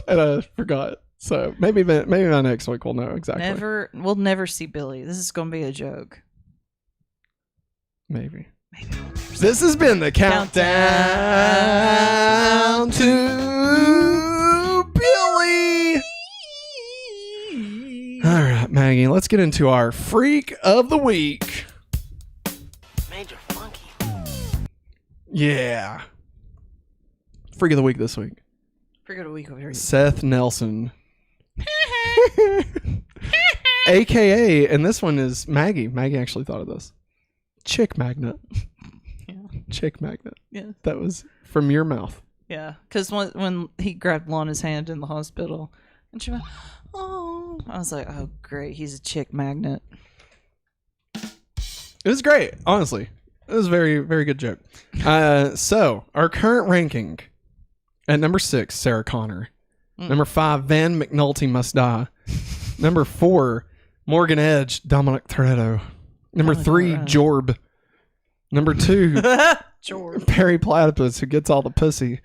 A: And I forgot. So maybe by next week we'll know exactly.
B: We'll never see Billy. This is going to be a joke.
A: Maybe.
B: We'll never see
A: This has been the countdown to Billy. All right, Maggie, let's get into our freak of the week.
E: Major funky.
A: Yeah. Freak of the week this week.
B: Forget a week over here.
A: Seth Nelson. AKA, and this one is Maggie. Maggie actually thought of this. Chick magnet.
B: Yeah.
A: Chick magnet.
B: Yeah.
A: That was from your mouth.
B: Yeah. Because when he grabbed Lana's hand in the hospital, and she went, "Oh," I was like, "Oh, great. He's a chick magnet."
A: It was great, honestly. It was a very, very good joke. So, our current ranking at number 6, Sarah Connor. Number 5, Van McNulty Must Die. Number 4, Morgan Edge, Dominic Toretto. Number 3, Jorb. Number 2,
B: George.
A: Perry Platypus, who gets all the pussy.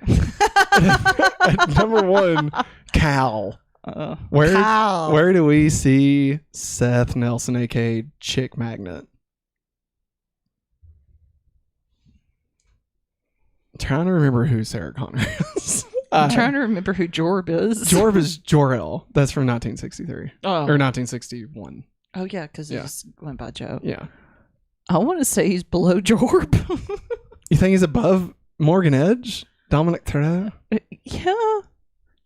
A: At number 1, Cal.
B: Cal.
A: Where do we see Seth Nelson, aka Chick Magnet? I'm trying to remember who Sarah Connor is.
B: I'm trying to remember who Jorb is.
A: Jorb is Jor-El. That's from 1963.
B: Oh.
A: Or 1961.
B: Oh, yeah, because he
A: Yeah.
B: just went by Joe.
A: Yeah.
B: I want to say he's below Jorb.
A: You think he's above Morgan Edge? Dominic Toretto?
B: Yeah.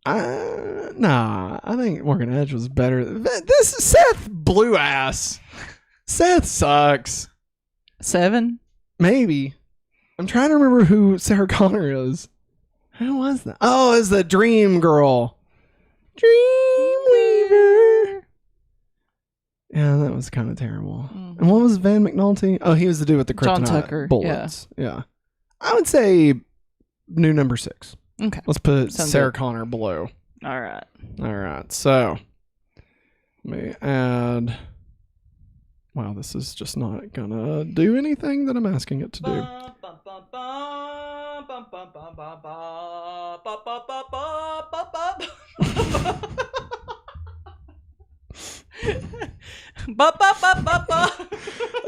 A: Nah, I think Morgan Edge was better. This is Seth blew ass. Seth sucks.
B: 7.
A: Maybe. I'm trying to remember who Sarah Connor is. Who was that? Oh, it's the Dream Girl. Dreamweaver. Yeah, that was kind of terrible. And what was Van McNulty? Oh, he was the dude with the
B: John
A: kryptonite
B: Tucker,
A: bullets. Yeah. I would say new number 6.
B: Okay.
A: Let's put
B: Sounds
A: Sarah
B: good.
A: Connor below.
B: All right.
A: All right. So let me add. Wow, this is just not gonna do anything that I'm asking it to do.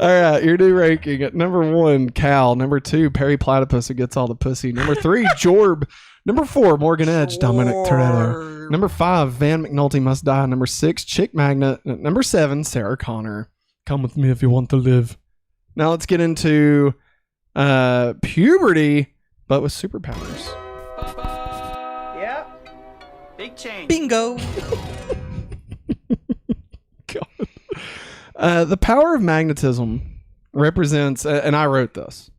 A: All right, your new ranking at number 1, Cal. Number 2, Perry Platypus, who gets all the pussy. Number 3, Jorb. Number 4, Morgan Edge, Dominic Toretto. Number 5, Van McNulty Must Die. Number 6, Chick Magnet. Number 7, Sarah Connor. Come with me if you want to live. Now let's get into puberty, but with superpowers.
E: Yep. Big change.
B: Bingo.
A: God. The power of magnetism represents, and I wrote this.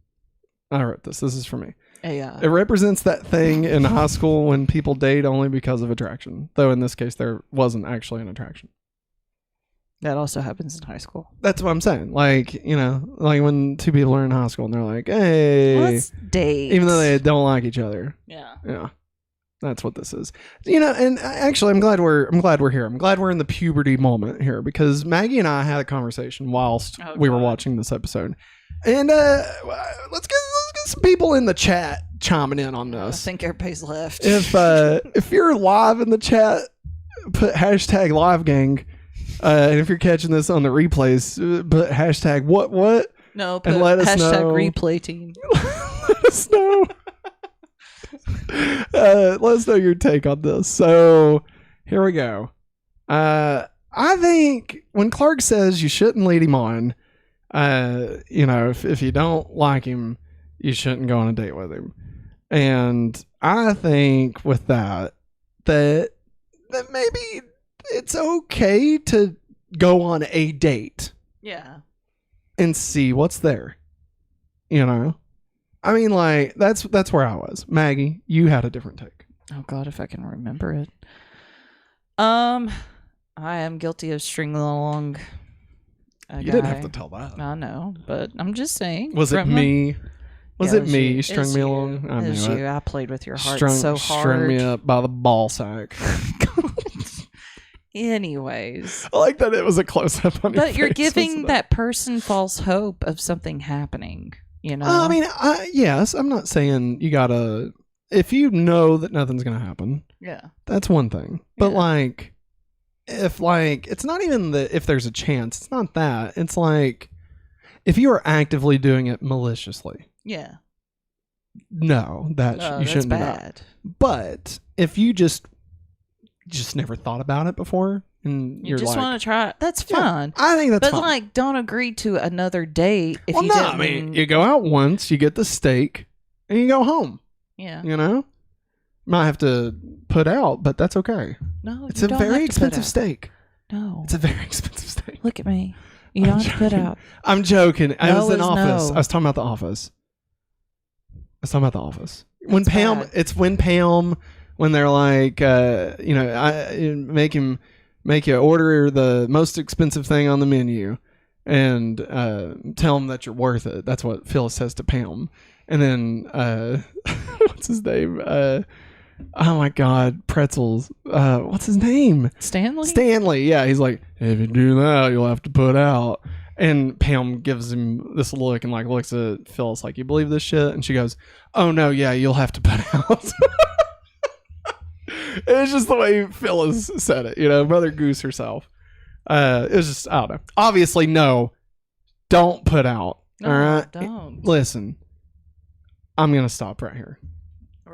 A: This is for me.
B: Yeah.
A: It represents that thing in high school when people date only because of attraction. Though in this case, there wasn't actually an attraction.
B: That also happens in high school.
A: That's what I'm saying. Like, you know, like when two people are in high school and they're like, hey.
B: Let's date.
A: Even though they don't like each other.
B: Yeah.
A: Yeah. That's what this is. You know, and actually I'm glad we're here. I'm glad we're in the puberty moment here because Maggie and I had a conversation whilst we were watching this episode. And let's get some people in the chat chiming in on
B: I
A: this.
B: think everybody's left.
A: If you're live in the chat, put hashtag live gang. And if you're catching this on the replays, put hashtag what?
B: No, put
A: and let us
B: hashtag
A: know.
B: replay team.
A: Let us know. Let us know your take on this. So here we go. I think when Clark says you shouldn't lead him on, you know, if you don't like him, you shouldn't go on a date with him. And I think with that maybe it's okay to go on a date.
B: Yeah.
A: And see what's there. You know? I mean, like, that's where I was. Maggie, you had a different take.
B: Oh God, if I can remember it. I am guilty of stringing along a
A: You
B: guy.
A: didn't have to tell that.
B: I know, but I'm just saying.
A: Was it me? Was
B: Yeah,
A: it me?
B: you.
A: You strung
B: It's
A: me
B: you.
A: along? I
B: It was
A: knew it.
B: you. I played with your heart
A: Strung
B: so hard.
A: Strung me up by the ball sack.
B: Anyways.
A: I like that it was a close up on your
B: But you're
A: face,
B: giving
A: wasn't it?
B: that person false hope of something happening, you know?
A: I mean, yes, I'm not saying you gotta. If you know that nothing's gonna happen,
B: yeah.
A: that's one thing. But
B: Yeah.
A: like, if like, it's not even that if there's a chance. It's not that. It's like if you are actively doing it maliciously.
B: Yeah.
A: No, that you
B: That's
A: shouldn't do that.
B: bad.
A: But if you just never thought about it before, and
B: You
A: you're
B: just
A: like,
B: want to try it. That's
A: yeah,
B: fun.
A: I think that's
B: But
A: fine.
B: like, don't agree to another date if
A: well,
B: you
A: no,
B: didn't.
A: I mean, you go out once, you get the steak, and you go home.
B: yeah.
A: You know, might have to put out, but that's okay.
B: No,
A: It's
B: you
A: a
B: don't
A: very
B: have to put
A: expensive
B: out.
A: steak.
B: No.
A: It's a very expensive steak.
B: Look at me. You don't have to put
A: joking.
B: out.
A: I'm joking. I
B: No
A: was in
B: is
A: Office.
B: no.
A: I was talking about the Office. When
B: That's
A: Pam,
B: bad.
A: it's when Pam, when they're like, you know, make you order the most expensive thing on the menu, and tell him that you're worth it. That's what Phyllis says to Pam, and then what's his name? Oh my God, pretzels. What's his name?
B: Stanley?
A: Stanley. Yeah, he's like, if you do that, you'll have to put out. And Pam gives him this look and like looks at Phyllis like, you believe this shit? And she goes, oh no, yeah, you'll have to put out. It's just the way Phyllis said it, you know, Mother Goose herself. It was just, I don't know. Obviously, no, don't put out.
B: No,
A: all right,
B: don't.
A: listen. I'm gonna stop right here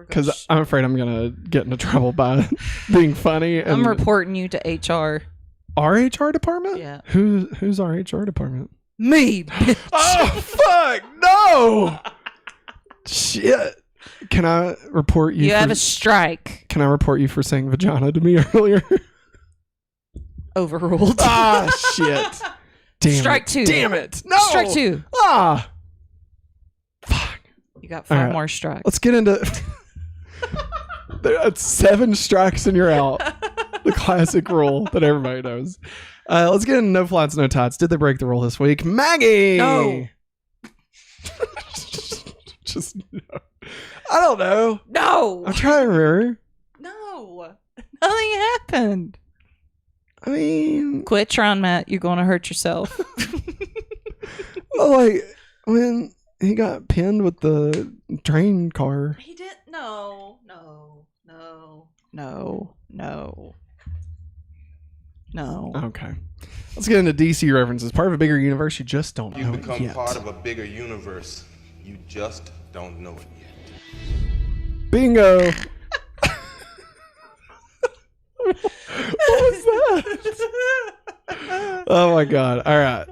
A: because I'm afraid I'm gonna get into trouble by being funny. And
B: I'm reporting you to HR.
A: our HR department?
B: Yeah.
A: Who's our HR department?
B: Me.
A: Oh fuck no! Shit. Can I report you?
B: You
A: for,
B: have a strike.
A: Can I report you for saying vagina to me earlier?
B: Overruled.
A: Ah shit! Damn
B: Strike
A: it.
B: 2.
A: Damn it! No.
B: Strike 2.
A: Ah. Fuck.
B: You got 5
A: All right.
B: more strikes.
A: Let's get into. That's 7 strikes and you're out. The classic rule that everybody knows. Let's get into no flats, no tots. Did they break the rule this week? Maggie!
B: No.
A: Just no. I don't know.
B: No.
A: I'm trying to remember.
B: No. Nothing happened.
A: I mean,
B: Quit trying, Matt. You're going to hurt yourself.
A: well, like when he got pinned with the train car.
B: He did. No.
A: Okay. Let's get into DC references. Part of a bigger universe you just don't know
F: You've become
A: yet.
F: part of a bigger universe. You just don't know it yet.
A: Bingo. What was that? Oh my god. All right.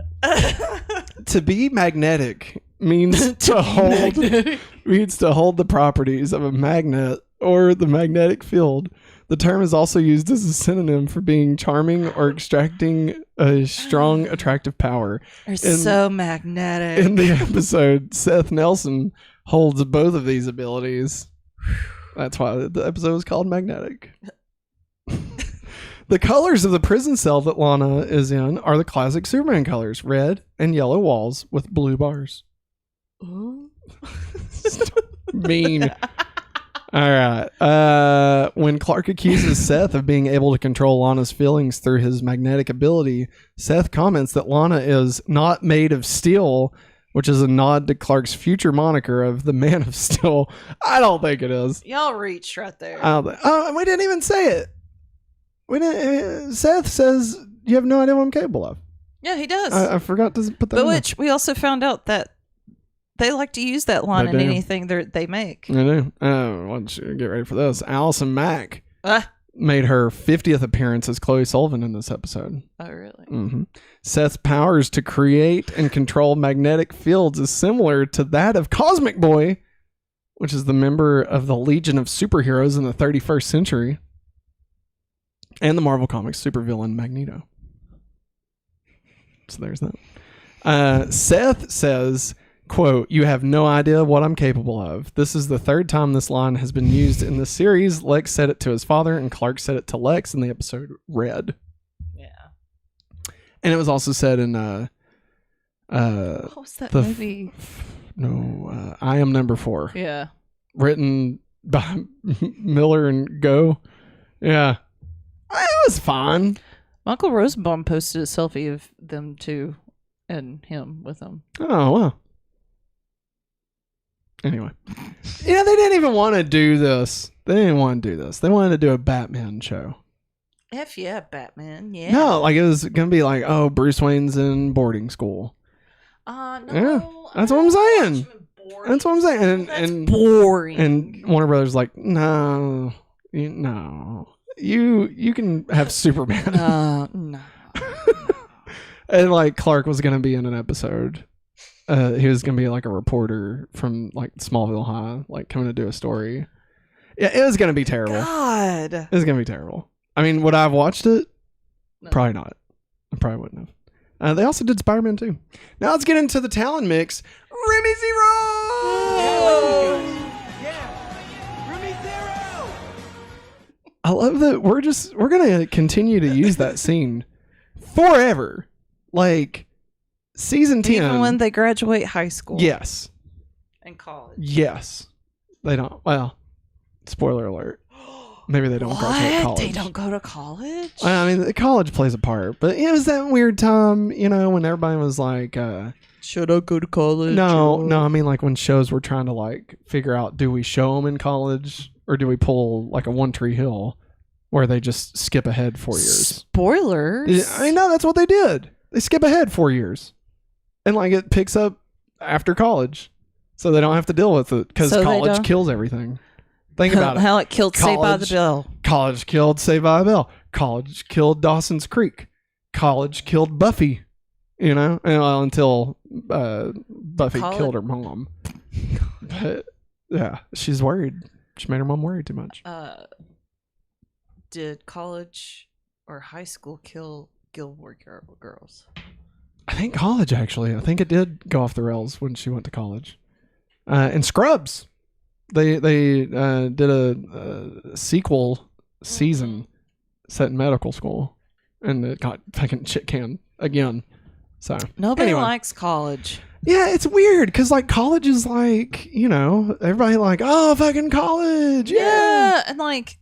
A: To be magnetic means to hold the properties of a magnet or the magnetic field. The term is also used as a synonym for being charming or extracting a strong attractive power.
B: They're so magnetic.
A: In the episode, Seth Nelson holds both of these abilities. That's why the episode was called Magnetic. The colors of the prison cell that Lana is in are the classic Superman colors, red and yellow walls with blue bars. Mean. All right. When Clark accuses Seth of being able to control Lana's feelings through his magnetic ability, Seth comments that Lana is not made of steel, which is a nod to Clark's future moniker of the Man of Steel. I don't think it is.
B: Y'all reached right there.
A: I don't think. Oh, we didn't even say it. We didn't. Seth says you have no idea what I'm capable of.
B: Yeah, he does.
A: I forgot to put that.
B: But
A: in there.
B: which we also found out that they like to use that line
A: They
B: in
A: do.
B: anything they make.
A: I do. Oh, why don't you get ready for this? Allison Mack
B: Ah.
A: made her 50th appearance as Chloe Sullivan in this episode.
B: Oh, really?
A: Mm-hmm. Seth's powers to create and control magnetic fields is similar to that of Cosmic Boy, which is the member of the Legion of Superheroes in the 31st century, and the Marvel Comics supervillain Magneto. So there's that. Seth says, quote, "You have no idea what I'm capable of." This is the third time this line has been used in the series. Lex said it to his father, and Clark said it to Lex in the episode Red.
B: Yeah.
A: And it was also said in
B: What was that
A: the
B: movie?
A: I Am Number 4,
B: Yeah.
A: written by Miller and Go. Yeah, it was fine.
B: Michael Rosenbaum posted a selfie of them two and him with them.
A: Oh well. Anyway, yeah, they didn't even want to do this. They didn't want to do this. They wanted to do a Batman show.
B: F yeah, Batman. Yeah.
A: No, like it was gonna be like, oh, Bruce Wayne's in boarding school.
B: No.
A: Yeah, that's what I'm saying. That's what I'm saying. And
B: Boring.
A: and Warner Brothers like, no, you can have Superman.
B: No.
A: And like Clark was gonna be in an episode. He was gonna be like a reporter from like Smallville High, like coming to do a story. Yeah, it was gonna be terrible.
B: God.
A: It was gonna be terrible. I mean, would I have watched it?
B: No.
A: Probably not. I probably wouldn't have. They also did Spider-Man 2. Now let's get into the talent mix. Remy Zero! I love that we're gonna continue to use that scene forever. Like season 10.
B: Even when they graduate high school.
A: Yes.
B: And college.
A: Yes. They don't. Well, spoiler alert. Maybe they don't graduate college.
B: They don't go to college?
A: I mean, the college plays a part, but it was that weird time, when everybody was like,
C: Should I go to college?
A: no, I mean, like when shows were trying to like figure out, do we show them in college or do we pull like a One Tree Hill where they just skip ahead 4 years?
B: Spoilers.
A: I know that's what they did. They skip ahead 4 years, and like it picks up after college, so they don't have to deal with it because
B: So they
A: college
B: don't-
A: kills everything. Think about it.
B: How it killed Saved by the
A: College-
B: Bell.
A: College killed Saved by the Bell. College killed Dawson's Creek. College killed Buffy. Until Buffy
B: College-
A: killed her mom. But yeah, she's worried. She made her mom worry too much.
B: Did college or high school kill Gilmore Girls?
A: I think college actually. I think it did go off the rails when she went to college. And Scrubs, they did a sequel season set in medical school, and it got fucking shit canned again. So
B: Nobody
A: anyway.
B: likes college.
A: Yeah, it's weird because like college is like, you know, everybody like, oh, fucking college. Yeah.
B: And like,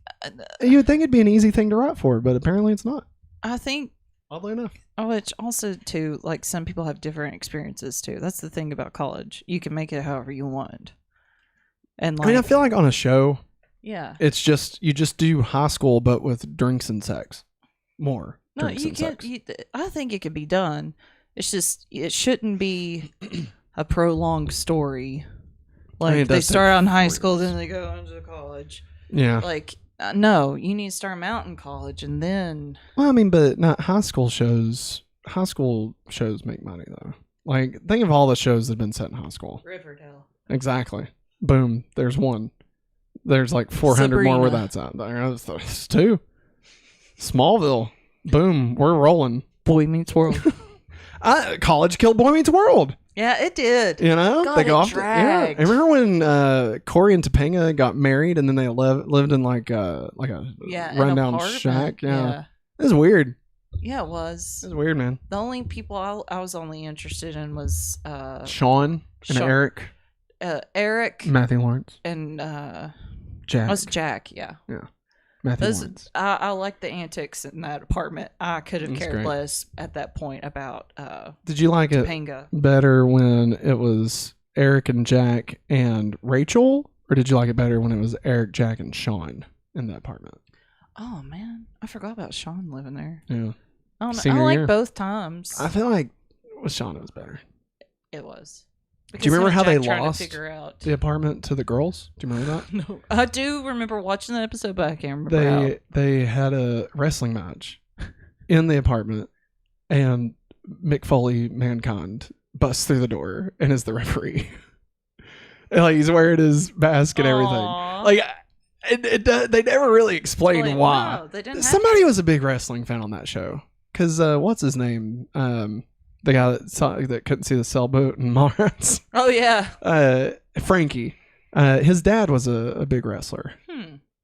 A: You would think it'd be an easy thing to write for, but apparently it's not.
B: I think,
A: Oddly enough.
B: which also too, like some people have different experiences too. That's the thing about college. You can make it however you want. And like,
A: I mean, I feel like on a show,
B: yeah.
A: it's just, you just do high school, but with drinks and sex. More.
B: No,
A: drinks
B: you
A: and
B: can't.
A: sex.
B: I think it could be done. It's just it shouldn't be a prolonged story. Like
A: I mean, it
B: they
A: does
B: start
A: take
B: out in high
A: 4
B: school,
A: years.
B: then they go on to college.
A: Yeah.
B: Like no, you need to start them out in college, and then
A: Well, I mean, but not high school shows. High school shows make money, though. Like, think of all the shows that have been set in high school.
B: Riverdale.
A: Exactly. Boom. There's one. There's like 400 more where
B: Sabrina.
A: that's at. There's 2. Smallville. Boom. We're rolling.
B: Boy Meets World.
A: College killed Boy Meets World.
B: Yeah, it did.
A: You know?
B: God,
A: they go
B: it
A: off.
B: dragged.
A: Remember when Corey and Topanga got married and then they lived in like a
B: Yeah,
A: rundown
B: an apartment.
A: shack? Yeah.
B: Yeah.
A: It was weird.
B: Yeah, it was.
A: It was weird, man.
B: The only people I was only interested in was
A: Sean and
B: Sean.
A: Eric.
B: Eric
A: Matthew Lawrence.
B: and
A: Jack.
B: was Jack. Yeah.
A: Matthew
B: Those,
A: Lawrence.
B: I like the antics in that apartment. I could have
A: That's
B: cared
A: great.
B: less at that point about
A: Did you like it
B: Topanga.
A: better when it was Eric and Jack and Rachel? Or did you like it better when it was Eric, Jack, and Sean in the apartment?
B: Oh man, I forgot about Sean living there.
A: Yeah.
B: I don't know.
A: Senior
B: I like
A: year.
B: both times.
A: I feel like with Sean it was better.
B: It was.
A: Do you remember how they
B: trying
A: lost
B: to figure out?
A: the apartment to the girls? Do you remember that?
B: No, I do remember watching the episode, but I can't remember how.
A: They had a wrestling match in the apartment, and Mick Foley, Mankind, busts through the door and is the referee. And, like, he's wearing his mask and everything.
B: Aw.
A: Like, they never really explained
B: Like,
A: why.
B: no, they didn't have
A: Somebody was a big wrestling fan on that show. Because what's his name? The guy that couldn't see the sailboat and Mallrats.
B: Oh yeah.
A: Frankie. His dad was a big wrestler.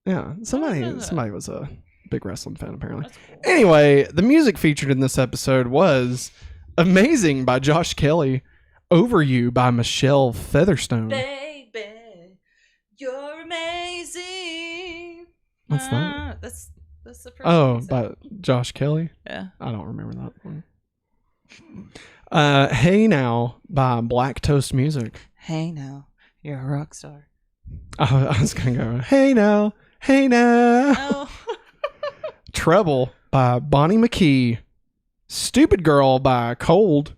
A: Yeah,
B: know
A: somebody
B: that.
A: was a big wrestling fan apparently.
B: That's cool.
A: Anyway, the music featured in this episode was "Amazing" by Josh Kelly, "Over You" by Michelle Featherstone.
B: Baby, you're amazing.
A: What's that?
B: That's the first
A: Oh,
B: one.
A: by Josh Kelly.
B: Yeah.
A: I don't remember that one. "Hey Now" by Black Toast Music.
B: Hey now, you're a rock star.
A: I was gonna go "Hey Now, Hey Now."
B: Oh.
A: "Trouble" by Bonnie McKee. "Stupid Girl" by Cold.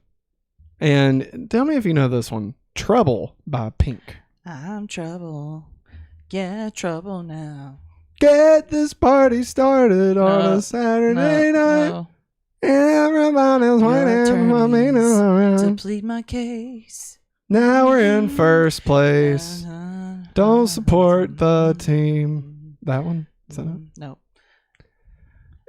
A: And tell me if you know this one. "Trouble" by Pink.
B: I'm trouble. Yeah, trouble now.
A: Get this party started on a Saturday night.
B: No.
A: Everybody's
B: Your
A: waiting for me to
B: attorneys to
A: arrive.
B: plead my case.
A: Now we're in first place. Don't support the team. That one? Is that it?
B: No.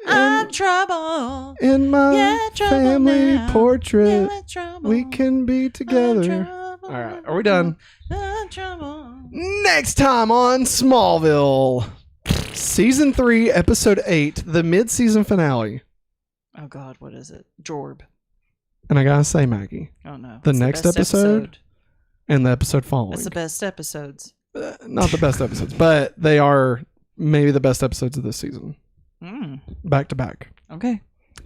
B: I'm trouble.
A: In my
B: Yeah, trouble
A: family
B: now.
A: portrait,
B: Yeah, trouble.
A: we can be
B: I'm
A: together.
B: trouble.
A: All right, are we done?
B: I'm trouble.
A: Next time on Smallville, Season 3, Episode 8, the mid-season finale.
B: Oh God, what is it? Jorb.
A: And I gotta say, Maggie,
B: Oh no.
A: The
B: It's
A: next
B: best
A: episode? and the episode following.
B: It's the best episodes.
A: Not the best episodes, but they are maybe the best episodes of this season, back to back.
B: Okay.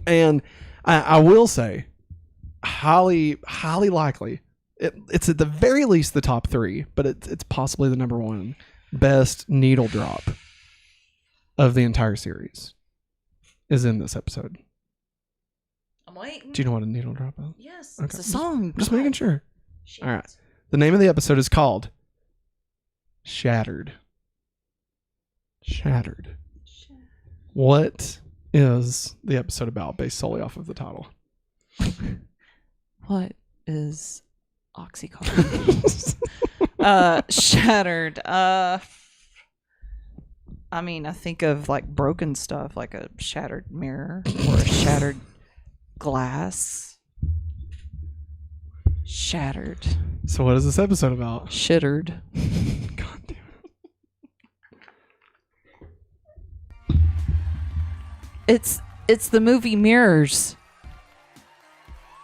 A: And I will say, highly likely, it's at the very least the top 3, but it's possibly the number 1 best needle drop of the entire series is in this episode.
B: I'm waiting.
A: Do you know what a needle drop is?
B: Yes.
A: Okay.
B: It's a song.
A: Just
B: God.
A: making sure.
B: Shit.
A: All right. The name of the episode is called Shattered. Shattered. What is the episode about based solely off of the title?
B: What is Oxycontin? Shattered. I mean, I think of like broken stuff, like a shattered mirror or a shattered glass. Shattered.
A: So what is this episode about?
B: Shittered.
A: God damn
B: It's the movie Mirrors.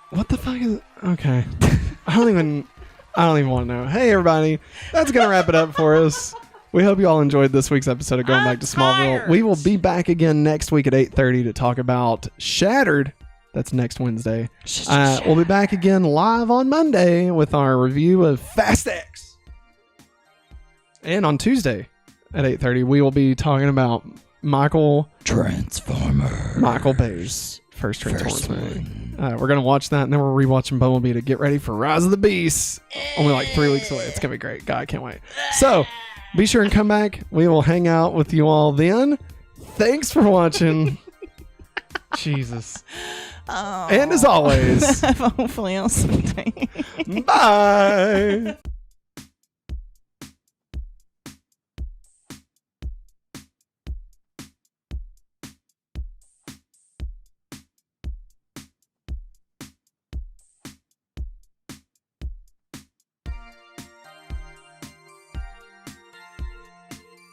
A: What the fuck is? Okay, I don't even want to know. Hey, everybody, that's gonna wrap it up for us. We hope you all enjoyed this week's episode of Going Back to Smallville.
B: tired.
A: We will be back again next week at 8:30 to talk about Shattered. That's next Wednesday. We'll be back again live on Monday with our review of Fast X. And on Tuesday at 8:30, we will be talking about Michael Bay's first Transformers movie. We're going to watch that, and then we're rewatching Bumblebee to get ready for Rise of the Beasts. Only like 3 weeks away. It's going to be great. God, I can't wait. So, be sure and come back. We will hang out with you all then. Thanks for watching. Jesus.
B: Oh.
A: And as always,
B: Hopefully, I'll someday.
A: bye.